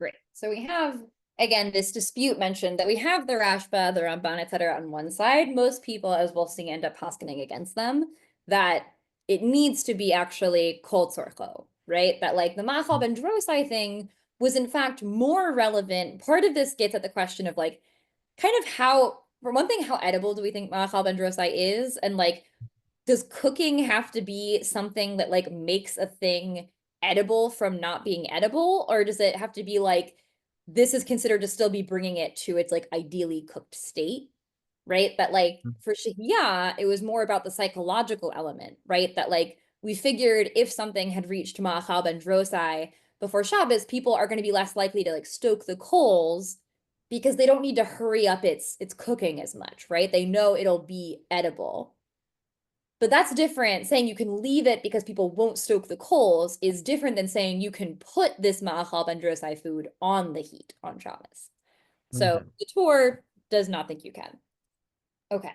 great. So we have, again, this dispute mentioned that we have the Rashba, the Ramban, etc. on one side. Most people, as we'll see, end up poskening against them, that it needs to be actually kol tzorcho, right? That like the machal ben drosai thing was in fact more relevant. Part of this gets at the question of like, kind of how, for one thing, how edible do we think machal ben drosai is? And like, does cooking have to be something that like makes a thing edible from not being edible? Or does it have to be like, this is considered to still be bringing it to its like ideally cooked state, right? That like for Shehiyah, it was more about the psychological element, right? That like we figured if something had reached Ma'achal ben Drosai before Shabbos, people are going to be less likely to like stoke the coals because they don't need to hurry up its cooking as much, right? They know it'll be edible. But that's different. Saying you can leave it because people won't stoke the coals is different than saying you can put this ma'achal ben drosai food on the heat on Shabbos. So the Torah does not think you can. Okay.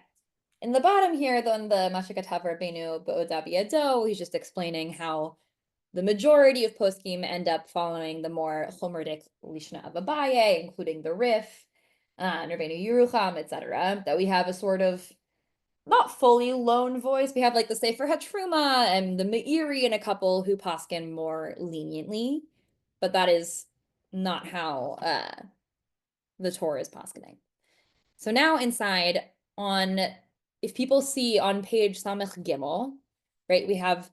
In the bottom here, then the Mashikatav Rabbeinu Ba'odah B'yado, he's just explaining how the majority of poskim end up following the more chomerdik lishna of Abaye, including the Rif, Rabbeinu Yerucham, etc. That we have a sort of not fully lone voice. We have like the Sefer HaTruma and the Meiri and a couple who poskin more leniently, but that is not how the Torah is poskening. So now inside on, if people see on page Samech Gimel, right, we have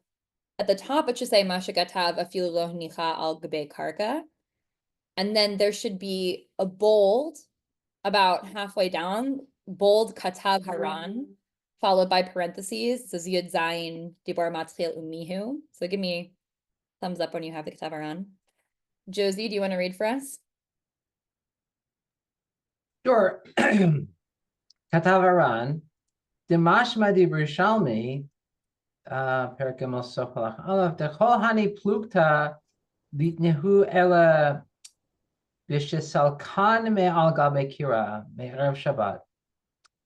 at the top it should say Mashikatav afilu lo nicha al gabe karka, and then there should be a bold about halfway down, bold Katav Haran, followed by parentheses. So Yud Zayin Dibor Matchil Umihu. So give me thumbs up when you have the Katav Haran. Josie, do you want to read for us? Sure. Katav Haran, Dimashma di Brishalmi, Perkem Osopalach Aleph, Dechol Hani Plukta, Litnehu Ela Bishisalkan me al Gabe Kira, me Erev Shabbat,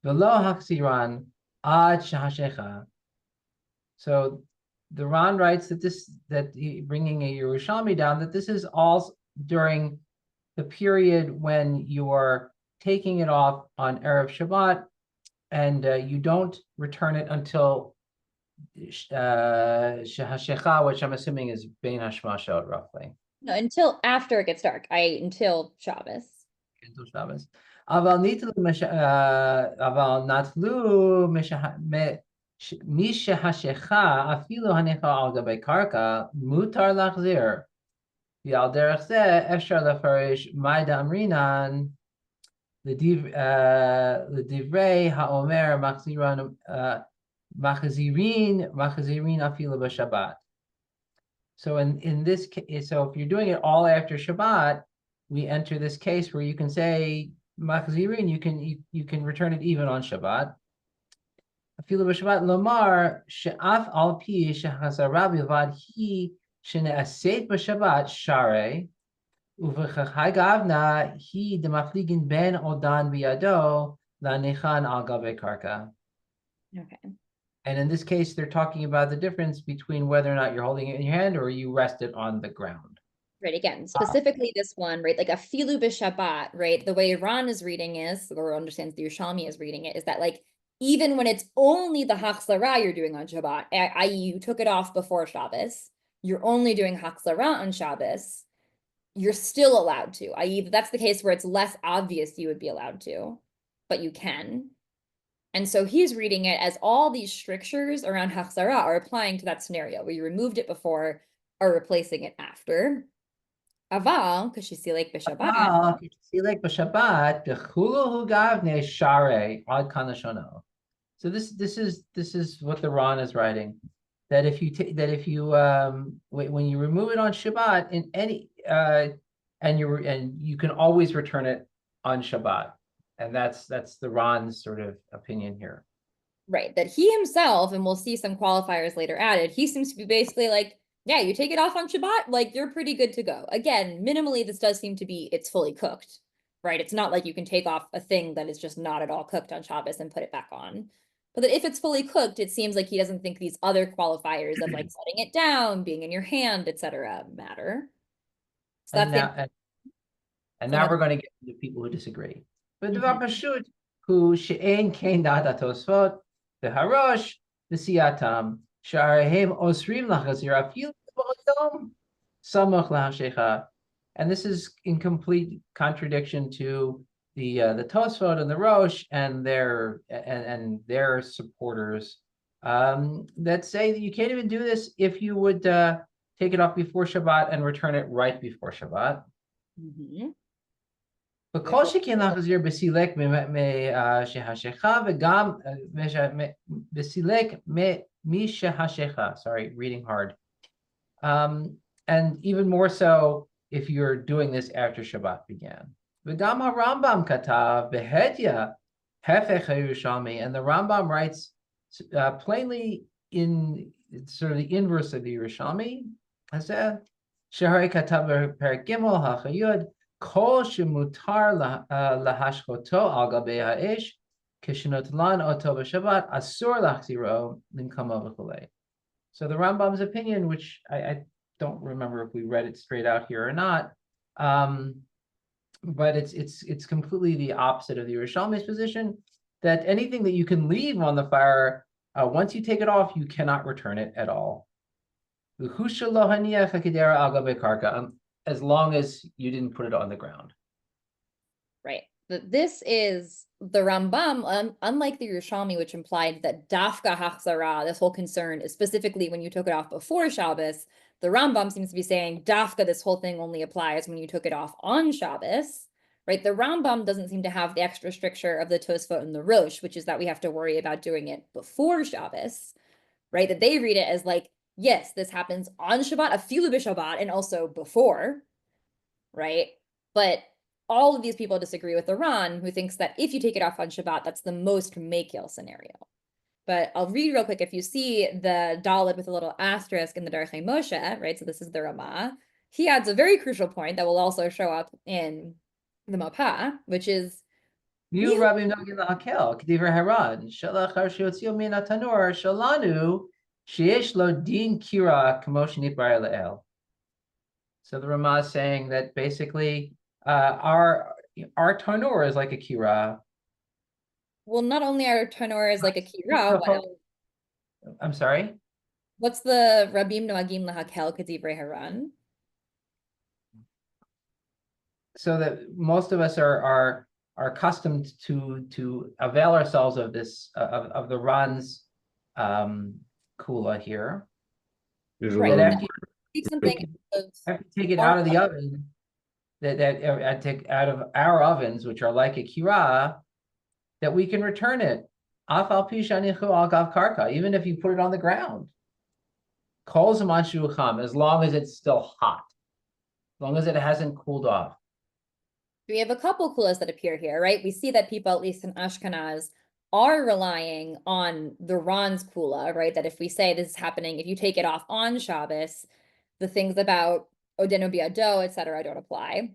Velo Haksiran, Ad Shahashecha. So the Ran writes that bringing a Yerushalmi down, that this is all during the period when you are taking it off on Erev Shabbat, and you don't return it until Shahashecha, which I'm assuming is Bein Hashmashot, roughly. No, until after it gets dark. Until Shabbos. Until Shabbos. Aval natlu mishahashecha afilu hanecha al gabe karka mutar lachzir. V'al derech zeh efshar lefarish ma'ida amrinan L'divrei ha'omer machazirin afilu b'Shabbat. So in this case, so if you're doing it all after Shabbat, we enter this case where you can say machazirin, you can return it even on Shabbat. Afilu b'Shabbat lomar she'af al pi shehazara bilvad hi shene'aset b'Shabbat sharei uv'chachai gavna hi demafligin ben odan biyado lanechan al gabe karka. Okay. And in this case, they're talking about the difference between whether or not you're holding it in your hand or you rest it on the ground. Right, again, specifically this one, right? Like a filu b'Shabbat, right? The way Ran is reading is, or understands the Yerushalmi is reading it, is that like even when it's only the Hachzara you're doing on Shabbat, i.e. you took it off before Shabbos, you're only doing Hachzara on Shabbos, you're still allowed to, i.e. that's the case where it's less obvious you would be allowed to, but you can. And so he's reading it as all these strictures around Hachzara are applying to that scenario where you removed it before or replacing it after. Aval, because she's silek b'Shabbat. Silek b'Shabbat, b'chulu hu gavne sharei ad kanashono. So this is what the Ran is writing, that if you when you remove it on Shabbat in any and you can always return it on Shabbat, and that's the Ran's sort of opinion here. Right, that he himself, and we'll see some qualifiers later added, he seems to be basically like, yeah, you take it off on Shabbat, like you're pretty good to go. Again, minimally, this does seem to be it's fully cooked, right? It's not like you can take off a thing that is just not at all cooked on Shabbos and put it back on. But that if it's fully cooked, it seems like he doesn't think these other qualifiers of like setting it down, being in your hand, etc., matter. So And that's now, and so now that's- we're going to get to the people who disagree. But the Mhm. Pashut, who she'en kein data tosfot, the harosh, the siatam, sha'arehim osrim lachazir afil b'odom, samach lahashecha. And this is in complete contradiction to the Tosfot and the Rosh and their supporters that say that you can't even do this if you would take it off before Shabbat and return it right before Shabbat. Mhm. וכל שכן להחזיר בסילק משהשכה וגם בסילק משהשכה. Sorry, reading hard. And even more so if you're doing this after Shabbat began. וגם הרמב"ם כתב בהדיא הפך הירושלמי, and the Rambam writes plainly in sort of the inverse of the Yerushalmi. הזה, שהרי כתב בפרק ג' החיות כל שמותר להשחותו על גבי האש, כשנוטלן אותו בשבת, אסור להחזירו למקומו וכולי. So the Rambam's opinion, which I don't remember if we read it straight out here or not, but it's completely the opposite of the Yerushalmi's position, that anything that you can leave on the fire, once you take it off, you cannot return it at all. As long as you didn't put it on the ground. Right. But this is the Rambam, unlike the Yerushalmi, which implied that dafka hachzara, this whole concern is specifically when you took it off before Shabbos. The Rambam seems to be saying dafka, this whole thing only applies when you took it off on Shabbos. Right. The Rambam doesn't seem to have the extra stricture of the Tosfot and the Rosh, which is that we have to worry about doing it before Shabbos. Right. That they read it as like, yes, this happens on Shabbat, afilu b'Shabbat, and also before, right? But all of these people disagree with the Ran, who thinks that if you take it off on Shabbat, that's the most makil scenario. But I'll read real quick. If you see the Dalet with a little asterisk in the Darchei Moshe, right? So this is the Ramah. He adds a very crucial point that will also show up in the Mapah, which is You Rabbi Nogin Lahakel, K'diver Haran, Shalach Harshiotziel Min Atanor, Shalanu, Sheyesh Lo Din Kira Kamosh Nitbar Le'el. So the Ramah is saying that basically our tanur is like a kira. Well, not only our tanur is like a kira, what else? I'm sorry? What's the Rabim Noagim Lahakel K'divrei Haran? So that most of us are accustomed to avail ourselves of this of the Ran's kula here. There's a Right. little After you Take something take it out of the oven, I take out of our ovens, which are like a kira, that we can return it. Even if you put it on the ground. As long as it's still hot, as long as it hasn't cooled off. We have a couple kulas that appear here, right? We see that people, at least in Ashkenaz, are relying on the Ron's kula, right? That if we say this is happening, if you take it off on Shabbos, the things about Odeno Biado, etc., don't apply.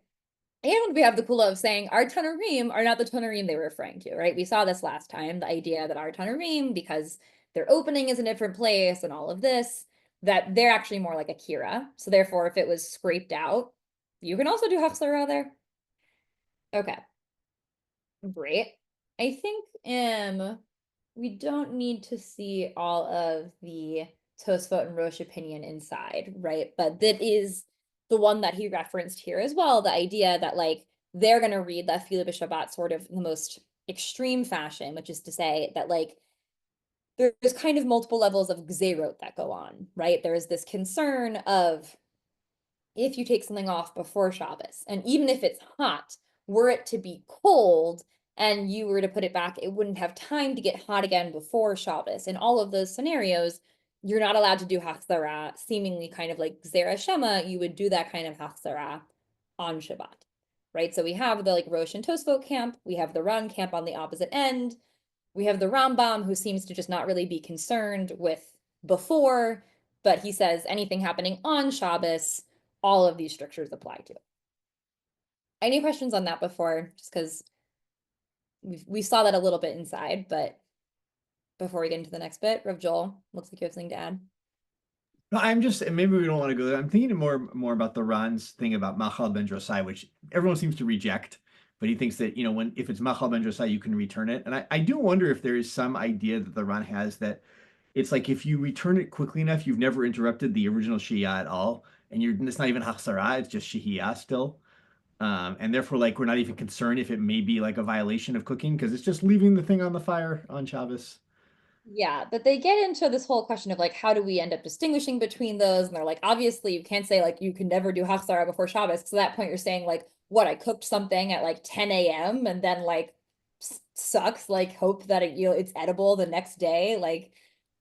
And we have the kula of saying our Tanarim are not the Tanarim they were referring to, right? We saw this last time, the idea that our Tanarim, because their opening is in a different place and all of this, that they're actually more like a kira. So therefore, if it was scraped out, you can also do hachzara there. Okay. Great. I think we don't need to see all of the Tosfot and Rosh opinion inside, right? But that is the one that he referenced here as well, the idea that like they're going to read the Afilu b'Shabbat sort of in the most extreme fashion, which is to say that like there's kind of multiple levels of gzerot that go on, right? There's this concern of if you take something off before Shabbos, and even if it's hot, were it to be cold and you were to put it back, it wouldn't have time to get hot again before Shabbos. In all of those scenarios, you're not allowed to do hachzara, seemingly kind of like Gzera Shema, you would do that kind of hachzara on Shabbat, right? So we have the like Rosh and Tosfot camp, we have the Ran camp on the opposite end, we have the Rambam who seems to just not really be concerned with before, but he says anything happening on Shabbos, all of these strictures apply to. Any questions on that before? Just because we saw that a little bit inside, but before we get into the next bit, Rav Joel, looks like you have something to add. No, I'm just, and maybe we don't want to go there. I'm thinking more about the Ron's thing about Machal ben Drosai, which everyone seems to reject, but he thinks that, if it's Machal ben Drosai, you can return it. And I do wonder if there is some idea that the Ron has that it's like if you return it quickly enough, you've never interrupted the original Shia at all. And it's not even Hachsara, it's just Shihiyah still. And therefore, like, we're not even concerned if it may be like a violation of cooking because it's just leaving the thing on the fire on Shabbos. Yeah, but they get into this whole question of like, how do we end up distinguishing between those? And they're like, obviously, you can't say like you can never do hachzara before Shabbos. Because at that point, you're saying like, what, I cooked something at like 10 a.m. and then like sucks, like hope that it's edible the next day. Like,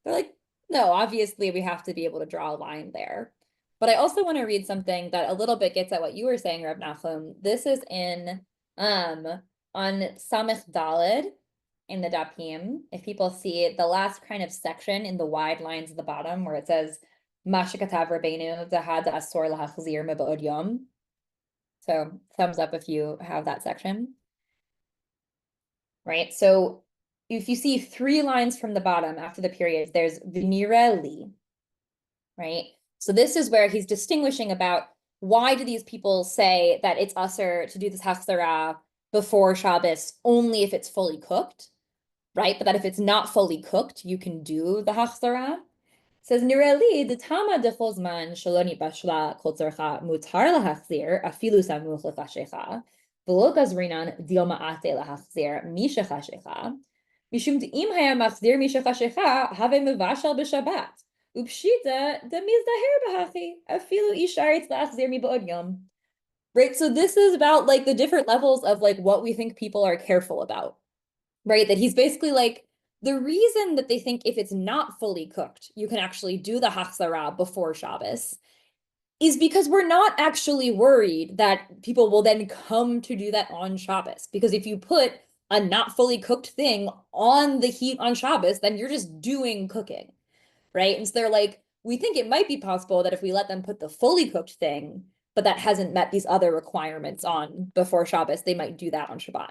they're like, no, obviously, we have to be able to draw a line there. But I also want to read something that a little bit gets at what you were saying, Reb Nachum. This is on Samech Daled in the Dapim. If people see the last kind of section in the wide lines at the bottom where it says Mashikatav Rabbeinu Zahad Asor Lahachzir Meba'od Yom. So thumbs up if you have that section. Right. So if you see 3 lines from the bottom after the period, there's Vinireli. Right. So this is where he's distinguishing about why do these people say that it's usher to do this hachzara before Shabbos only if it's fully cooked, right? But that if it's not fully cooked, you can do the hachzara. It says Nireli the tama dechozman shaloni bashla kol tzarcha mutar lahachzir afilu samuch lechashecha v'lo gazrinan dil ma'ate lahachzir mishachashecha mishum de'im haya machzir mishachashecha have mevashal b'shabbat. Upshita the mizdaher b'hachi afilu isharitz la'achzir mi ba'od yom. Right, so this is about like the different levels of like what we think people are careful about, right? That he's basically like the reason that they think if it's not fully cooked, you can actually do the hachzara before Shabbos is because we're not actually worried that people will then come to do that on Shabbos. Because if you put a not fully cooked thing on the heat on Shabbos, then you're just doing cooking. Right. And so they're like, we think it might be possible that if we let them put the fully cooked thing, but that hasn't met these other requirements on before Shabbos, they might do that on Shabbat.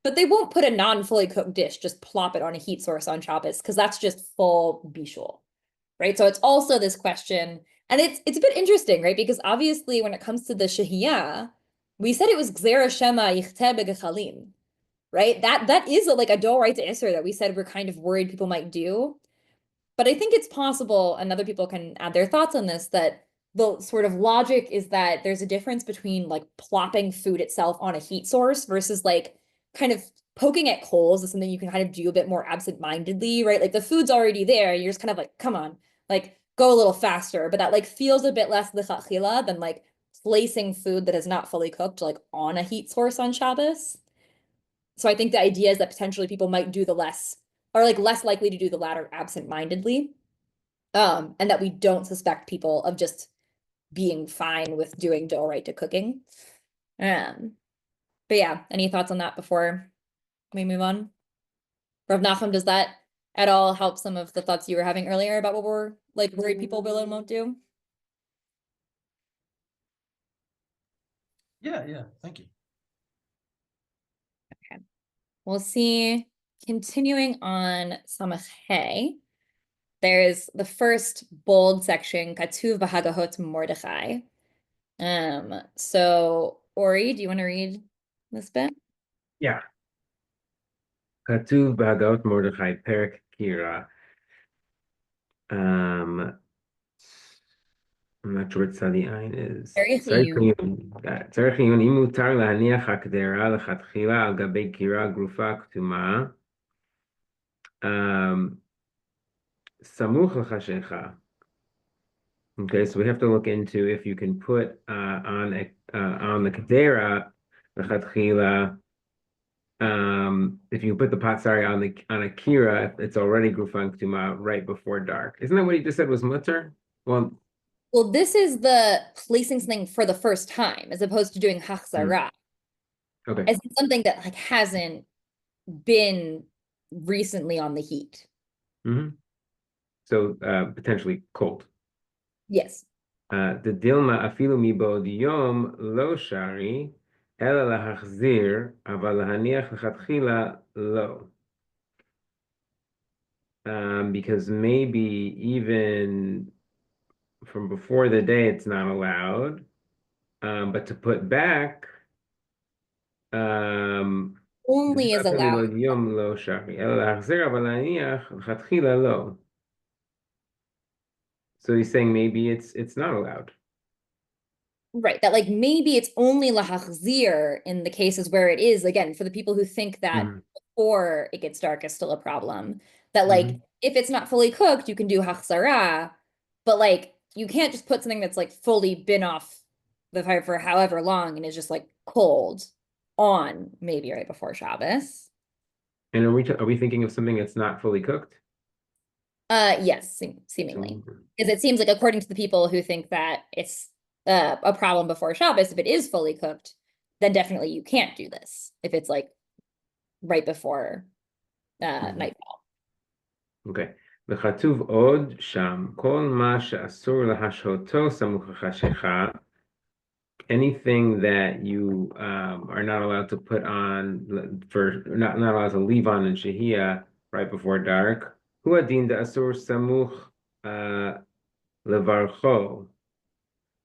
But they won't put a non-fully cooked dish, just plop it on a heat source on Shabbos, because that's just full bishul. Right. So it's also this question, and it's a bit interesting, right? Because obviously when it comes to the shehiyah, we said it was gzera shema yichteh begechalim. Right. That is like a doraita isser that we said we're kind of worried people might do. But I think it's possible, and other people can add their thoughts on this, that the sort of logic is that there's a difference between like plopping food itself on a heat source versus like kind of poking at coals is something you can kind of do a bit more absent-mindedly, right? Like the food's already there, you're just kind of like, come on, like go a little faster. But that like feels a bit less lichatchila than like placing food that is not fully cooked like on a heat source on Shabbos. So I think the idea is that potentially people might do the less, or like less likely to do the latter absent-mindedly. And that we don't suspect people of just being fine with doing dough right to cooking. But yeah, any thoughts on that before we move on? Rav Nachum, does that at all help some of the thoughts you were having earlier about what we're like worried people will and won't do? Yeah, thank you. We'll see, continuing on Samach Hey, there's the first bold section, Katuv B'Hagahot Mordechai. So Ori, do you want to read this bit? Yeah. Katuv B'Hagahot Mordechai Perek Kira. I'm not sure what Tzadi Ayin is. צריך עיון אם מותר להניח הקדרה לכתחילה על גבי קירה גרופה כתומה סמוך לחשיכה. Okay, so we have to look into if you can put on the kedera lechatchila. If you put the patsari on a kira, it's already grufan ktuma right before dark. Isn't that what he just said was mutter? Well, this is the placing something for the first time as opposed to doing hachzara. Okay. As something that like hasn't been recently on the heat. So potentially cold. Yes. The dilma afilu mibod yom lo shari ela lahachzir aval lahaniach lechatchila lo. Because maybe even from before the day it's not allowed, but to put back only is allowed. yom lo shari ela lahachzir aval lahaniach lechatchila lo. So he's saying maybe it's not allowed. Right, that like maybe it's only lahachzir in the cases where it is, again, for the people who think that before it gets dark is still a problem. That like if it's not fully cooked, you can do hachzara, but like you can't just put something that's like fully been off the fire for however long and is just like cold on maybe right before Shabbos. And are we thinking of something that's not fully cooked? Yes, seemingly. Because it seems like according to the people who think that it's a problem before Shabbos, if it is fully cooked, then definitely you can't do this if it's like right before nightfall. Okay. וכתוב עוד שם, כל מה שאסור להשהותו סמוך לחשיכה, anything that you are not allowed to put on not allowed to leave on in shehiyah right before dark, hu adin da'asur samuch levarcho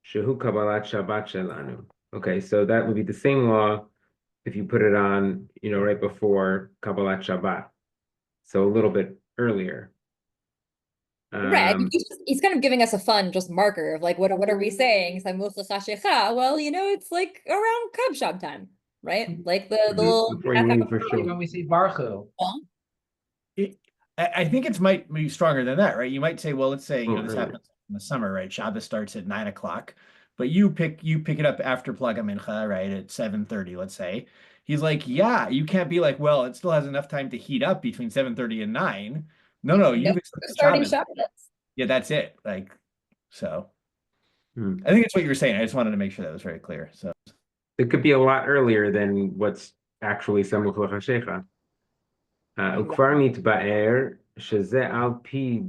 shehu kabbalat Shabbat shelanu. Okay, so that would be the same law if you put it on, right before Kabbalat Shabbat, so a little bit earlier. Right, he's kind of giving us a fun just marker of like what are we saying? Well, it's like around Kabshab time, right? Like the little when we say Barchu. I think it might be stronger than that, right? You might say, well, let's say this happens in the summer, right? Shabbos starts at 9 o'clock, but you pick it up after Plaga Mincha, right, at 7:30, let's say. He's like, yeah, you can't be like, well, it still has enough time to heat up between 7:30 and 9. No, you've starting Shabbos. Yeah, that's it. Like, so I think that's what you were saying. I just wanted to make sure that was very clear. So it could be a lot earlier than what's actually samuch l'chashecha. וכבר נתבאר שזה על פי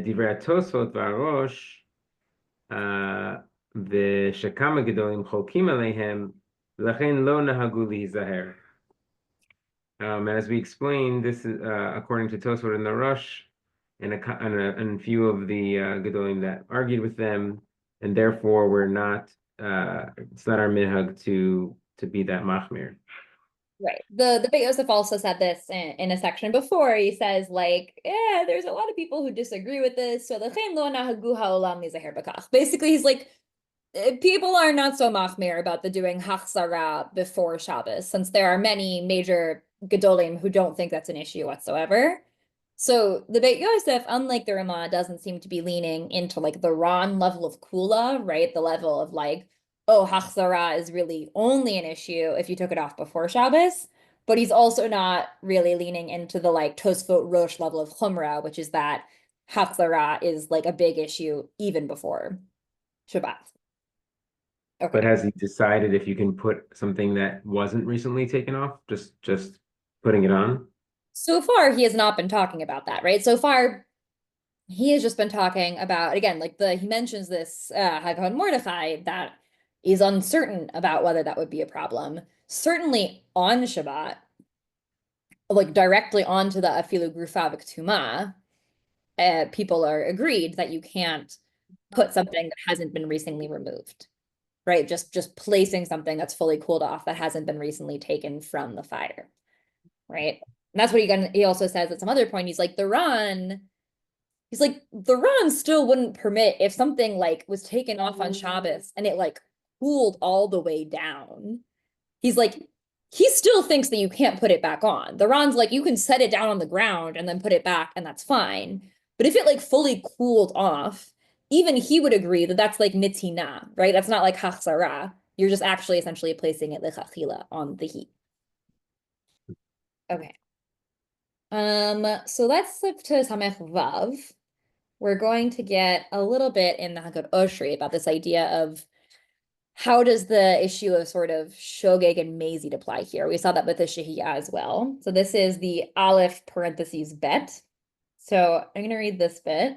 דברי התוספות והראש, ושכמה גדולים חולקים עליהם, לכן לא נהגו להיזהר. And as we explained, this is according to Tosfot and the Rosh, and a few of the Gedolim that argued with them, and therefore we're not. It's not our minhag to be that machmir. Right. The Beit Yosef also said this in a section before. He says like, yeah, there's a lot of people who disagree with this. So basically, he's like, people are not so machmir about the doing hachzara before Shabbos, since there are many major Gedolim who don't think that's an issue whatsoever. So the Beit Yosef, unlike the Ramah, doesn't seem to be leaning into like the Ron level of kula, right? The level of like, oh, Hachzara is really only an issue if you took it off before Shabbos, but he's also not really leaning into the like Tosfot Rosh level of Chumrah, which is that Hachzara is like a big issue even before Shabbat. Okay. But has he decided if you can put something that wasn't recently taken off, just putting it on? So far, he has not been talking about that, right? So far, he has just been talking about, again, like he mentions this Hagahot Mordechai that is uncertain about whether that would be a problem. Certainly on Shabbat, like directly onto the Afilu Grufa V'Ktuma, people are agreed that you can't put something that hasn't been recently removed, right? Just placing something that's fully cooled off that hasn't been recently taken from the fire, right? And that's what he also says at some other point. He's like, the Ran still wouldn't permit if something like was taken off on Shabbos and it like cooled all the way down. He's like, he still thinks that you can't put it back on. The Ran's like, you can set it down on the ground and then put it back and that's fine. But if it like fully cooled off, even he would agree that that's like nitina, right? That's not like hachzara. You're just actually essentially placing it lechachila on the heat. Okay. So let's flip to Samech Vav. We're going to get a little bit in the Hilchot Oshri about this idea of how does the issue of sort of shogeg and mazid apply here? We saw that with the shehiyah as well. So this is the aleph parentheses bet. So I'm going to read this bit.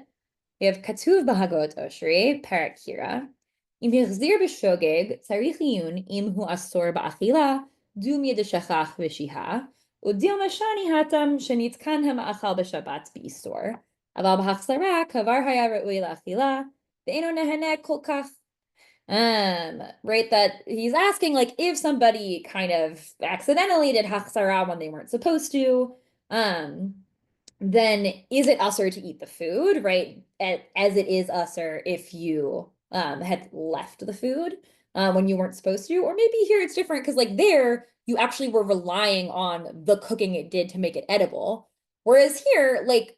We have katuv b'Hilchot Oshri, parak kira. Im hichzir b'shogeg, tzarich iyun im hu asor ba'achila, du mi'edeshachach v'shiha, u'dil mashani hatam shenitkan ha'ma'achal b'shabbat b'isor. Aval b'hachzara kavar haya re'ui la'achila, ve'eno neheneh kol kach. Right, that he's asking like if somebody kind of accidentally did hachzara when they weren't supposed to, then is it usher to eat the food, right? As it is usher if you had left the food when you weren't supposed to, or maybe here it's different because like there you actually were relying on the cooking it did to make it edible, whereas here like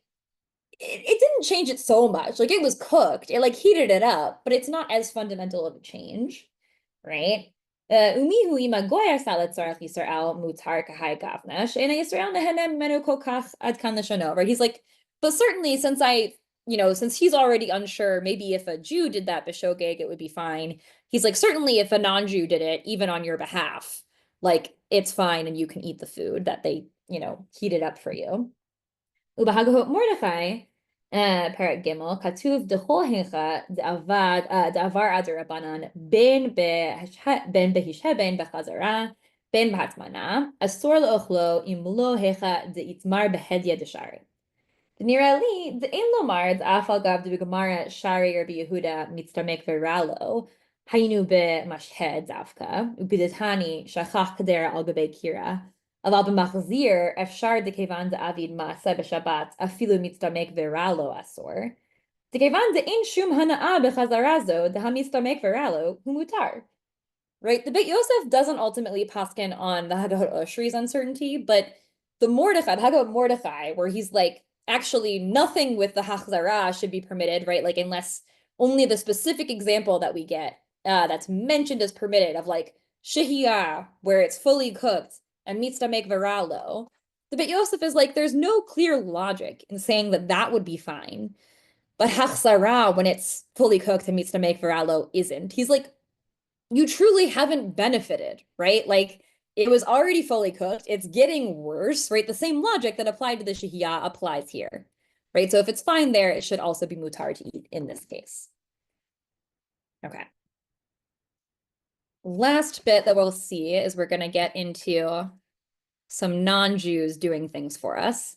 it didn't change it so much. Like it was cooked, it like heated it up, but it's not as fundamental of a change, right? Umihu ima goya salat tzarach Yisrael mutar kahai gavnesh and Yisrael nehenem menu kokach ad kan leshano. Right? He's like, but certainly since since he's already unsure, maybe if a Jew did that b'shogeg, it would be fine. He's like, certainly if a non-Jew did it, even on your behalf, like it's fine and you can eat the food that they, heated up for you. Ubahagahot Mordechai, Parak Gimel, Katuv Dechol Hincha, Da'avar Adar Rabbanan, Ben Behisheh, Ben Bechazara, Ben B'Hatmana, Asor Le'ochlo, Im Lo Hecha, De'itmar Behedya Deshari. Nira li, De'en Lomar, Da'afal Gav De'Gemara, Shari Rabbi Yehuda, Mitztamek Veralo, Haynu Be'mashed Zavka, Ubidetani, Shachach Kadera Al Gabe Kira, אבל במחזיר אפשר דכיוון דאביד מעשה בשבת אפילו מצטמק ורע לו אסור. דכיוון דאין שום הנאה בחזרה זו דהמצטמק ורע לו הוא מותר. Right? The Beit Yosef doesn't ultimately paskin on the Hagahot Oshri's uncertainty, but the Hagahot Mordechai, where he's like, actually nothing with the Hachzara should be permitted, right? Like unless only the specific example that we get that's mentioned as permitted of like shehiyah, where it's fully cooked, and mitztamek veralo. The Beit Yosef is like, there's no clear logic in saying that that would be fine. But hachzara, when it's fully cooked and mitztamek veralo, isn't. He's like, you truly haven't benefited, right? Like, it was already fully cooked. It's getting worse, right? The same logic that applied to the shehiyah applies here, right? So if it's fine there, it should also be mutar to eat in this case. Okay. Last bit that we'll see is we're going to get into some non-Jews doing things for us.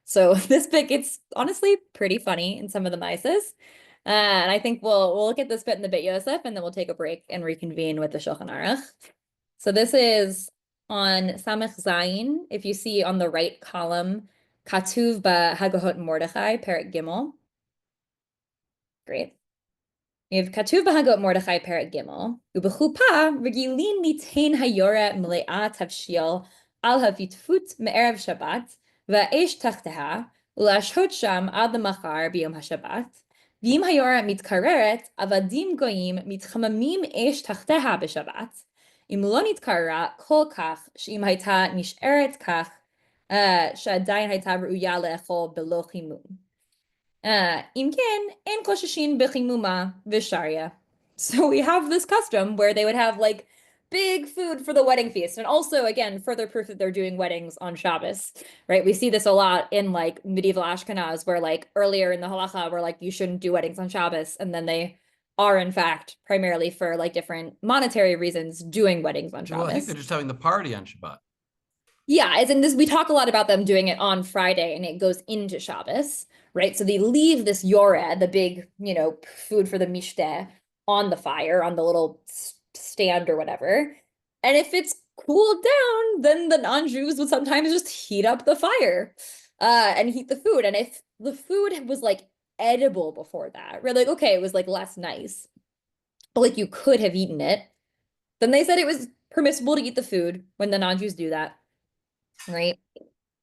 So this bit gets honestly pretty funny in some of the mises. And I think we'll look at this bit in the Beit Yosef and then we'll take a break and reconvene with the Shulchan Aruch. So this is on Samech Zayin. If you see on the right column, Katuv b'Hagahot Mordechai, Parak Gimel. Great. We have Katuv b'Hagahot Mordechai, Parak Gimel. U'b'chupa regilin litain hayora mle'at havshil al havitfut me'erev Shabbat va'esh tachteha ulashhot sham ad lemachar b'yom haShabbat ואם היורה מתקררת, עבדים גויים מתחממים אש תחתיה בשבת. אם לא נתקררה כל כך, שאם הייתה נשארת כך, שעדיין הייתה ראויה לאכול בלא חימום. אם כן, אין חוששים בחימומה ושריה. So we have this custom where they would have like big food for the wedding feast. And also, again, further proof that they're doing weddings on Shabbos, right? We see this a lot in like medieval Ashkenaz, where like earlier in the halacha, where like you shouldn't do weddings on Shabbos. And then they are, in fact, primarily for like different monetary reasons, doing weddings on Shabbos. Well, I think they're just having the party on Shabbat. Yeah, as in this, we talk a lot about them doing it on Friday and it goes into Shabbos, right? So they leave this yored, the big, food for the mishteh, on the fire, on the little stand or whatever. And if it's cooled down, then the non-Jews would sometimes just heat up the fire and heat the food. And if the food was like edible before that, right? Like, okay, it was like less nice, but like you could have eaten it. Then they said it was permissible to eat the food when the non-Jews do that. Right?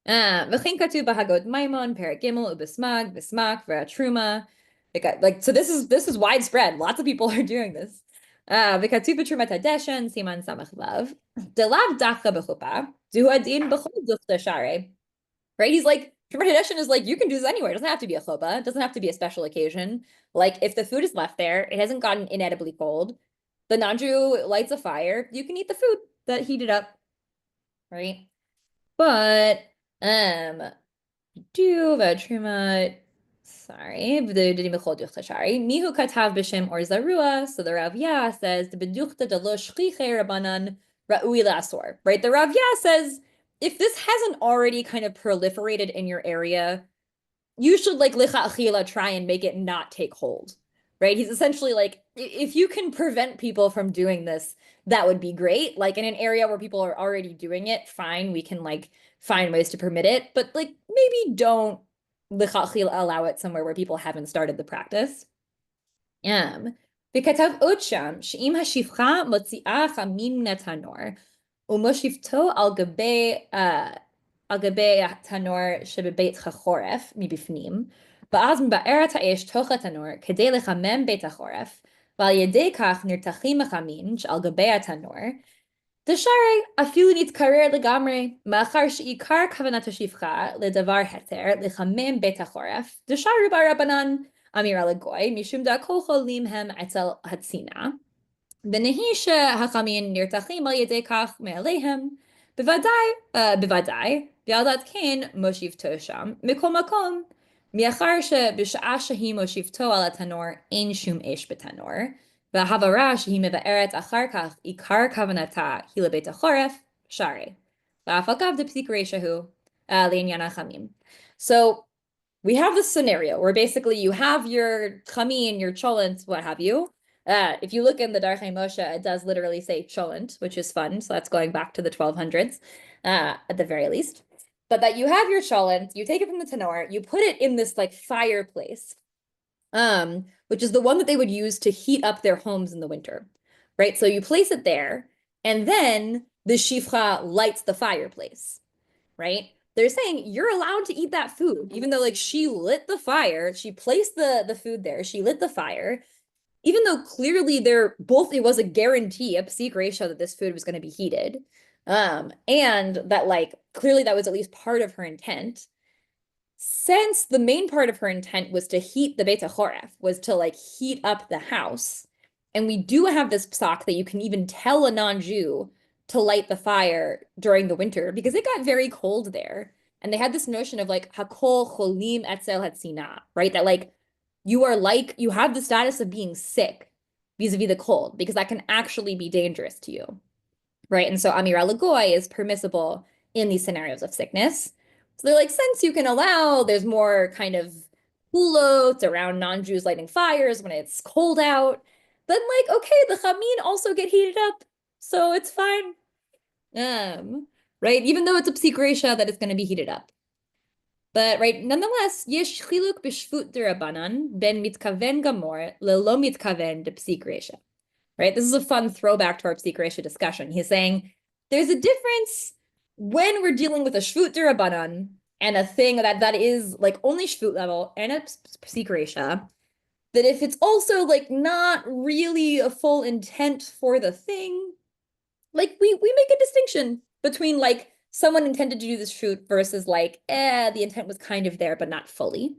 V'chein katuv b'Haggot Maimon, Perek Gimel, Ubismag, Bismak, V'Truma. So this is widespread. Lots of people are doing this. V'katuv b'Trumat Hadeshen, Siman Samach Lav. Delav dacha b'chupa, Zu adin b'chol duchta share. Right? He's like, Trumat Hadeshen is like, you can do this anywhere. It doesn't have to be a chuppah. It doesn't have to be a special occasion. Like, if the food is left there, it hasn't gotten inedibly cold, the non-Jew lights a fire, you can eat the food that heated up. Right? But do v'truma, sorry, mihu katav b'shem or zarua. So the Rav says the beduchta de lo shchiche rabanan ra'ui la'asor. Right, the Rav says if this hasn't already kind of proliferated in your area, you should like lichatchila try and make it not take hold. Right, he's essentially like, if you can prevent people from doing this, that would be great. Like in an area where people are already doing it, fine, we can like find ways to permit it, but like maybe don't allow it somewhere where people haven't started the practice. וכתב עוד שם, שאם השפחה מוציאה חמין מן התנור, ומושיבתו על גבי התנור שבבית החורף מבפנים, ואז מבארת האש תוך התנור כדי לחמם בית החורף, ועל ידי כך נרתחים החמין שעל גבי התנור, דשארי אפילו נתקרר לגמרי, מאחר שעיקר כוונת השפחה לדבר התר לחמם בית החורף, דשארי ברבנן אמירה לגוי, משום דכל חולים הם אצל הצנעה, ונהי שהחמין נרתחים על ידי כך מעליהם, בוודאי, ועל כן מושיבתו שם, מכל מקום, מאחר שבשעה שהיא מושיבתו על התנור אין שום אש בתנור, וההבהרה שהיא מבארת אחר כך עיקר כוונתה היא לבית החורף, שרי. ואף על גב דפסיק רישא הוא לעניין החמים. So we have this scenario where basically you have your chamin, your cholent, what have you. If you look in the Darchei Moshe, it does literally say cholent, which is fun. So that's going back to the 1200s at the very least. But that you have your cholent, you take it from the tanor, you put it in this like fireplace, which is the one that they would use to heat up their homes in the winter, right? So you place it there, and then the shifcha lights the fireplace, right? They're saying you're allowed to eat that food, even though like she lit the fire, she placed the food there, she lit the fire, even though clearly it was a guarantee, a psik ratio that this food was going to be heated, and that like clearly that was at least part of her intent. Since the main part of her intent was to heat the Beit HaChoref, was to like heat up the house, and we do have this psak that you can even tell a non-Jew to light the fire during the winter because it got very cold there. And they had this notion of like hakol cholim etzel hatzina, right? That like you have the status of being sick vis-a-vis the cold because that can actually be dangerous to you, right? And so Amira Lagoy is permissible in these scenarios of sickness. So they're like, since you can allow, there's more kind of hulot around non-Jews lighting fires when it's cold out, then like, okay, the chamin also get heated up. So it's fine, right? Even though it's a psik reisha that it's going to be heated up. But right, nonetheless, yesh chiluk b'shvut d'Rabbanan ben mitkaven gamor lelo mitkaven de psik reisha. Right, this is a fun throwback to our psik reisha discussion. He's saying there's a difference when we're dealing with a shvut d'Rabbanan and a thing that is like only shvut level and a psik reisha. that if it's also like not really a full intent for the thing, like we make a distinction between like someone intended to do this shoot versus like, the intent was kind of there, but not fully.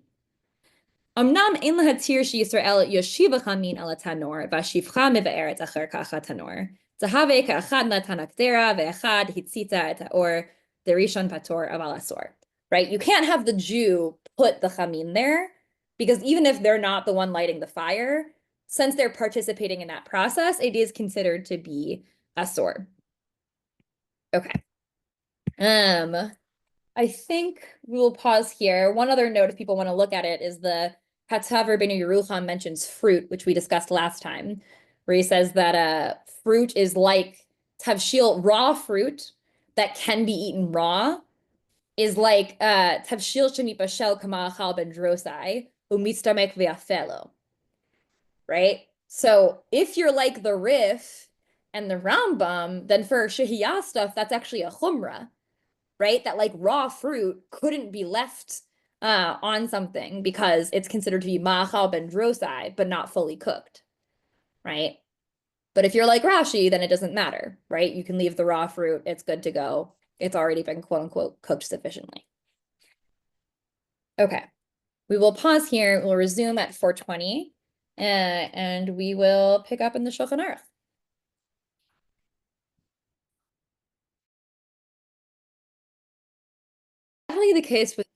אמנם אין להתיר שישראל יושיבך מין על התנור, והשיבך מבארץ אחר כך התנור. תהווה כאחד נתן הקדרה, ואחד הציתה את האור, דראשון פטור אבל אסור. Right? You can't have the Jew put the chamin there, because even if they're not the one lighting the fire, since they're participating in that process, it is considered to be asur. Okay. I think we will pause here. One other note, if people want to look at it, is the Hatzav Rabbeinu Yerucham mentions fruit, which we discussed last time, where he says that fruit is like tavshil, raw fruit that can be eaten raw, is like tavshil shenipashel kamachal ben drosai umistamek ve'afelo. Right? So if you're like the Rif and the Rambam, then for shehiyah stuff, that's actually a chumrah. Right? That like raw fruit couldn't be left on something because it's considered to be ma'achal ben drosai, but not fully cooked. Right? But if you're like Rashi, then it doesn't matter, right? You can leave the raw fruit. It's good to go. It's already been quote unquote cooked sufficiently. Okay. We will pause here. We'll resume at 4:20 and we will pick up in the Shulchan Aruch. Definitely the case with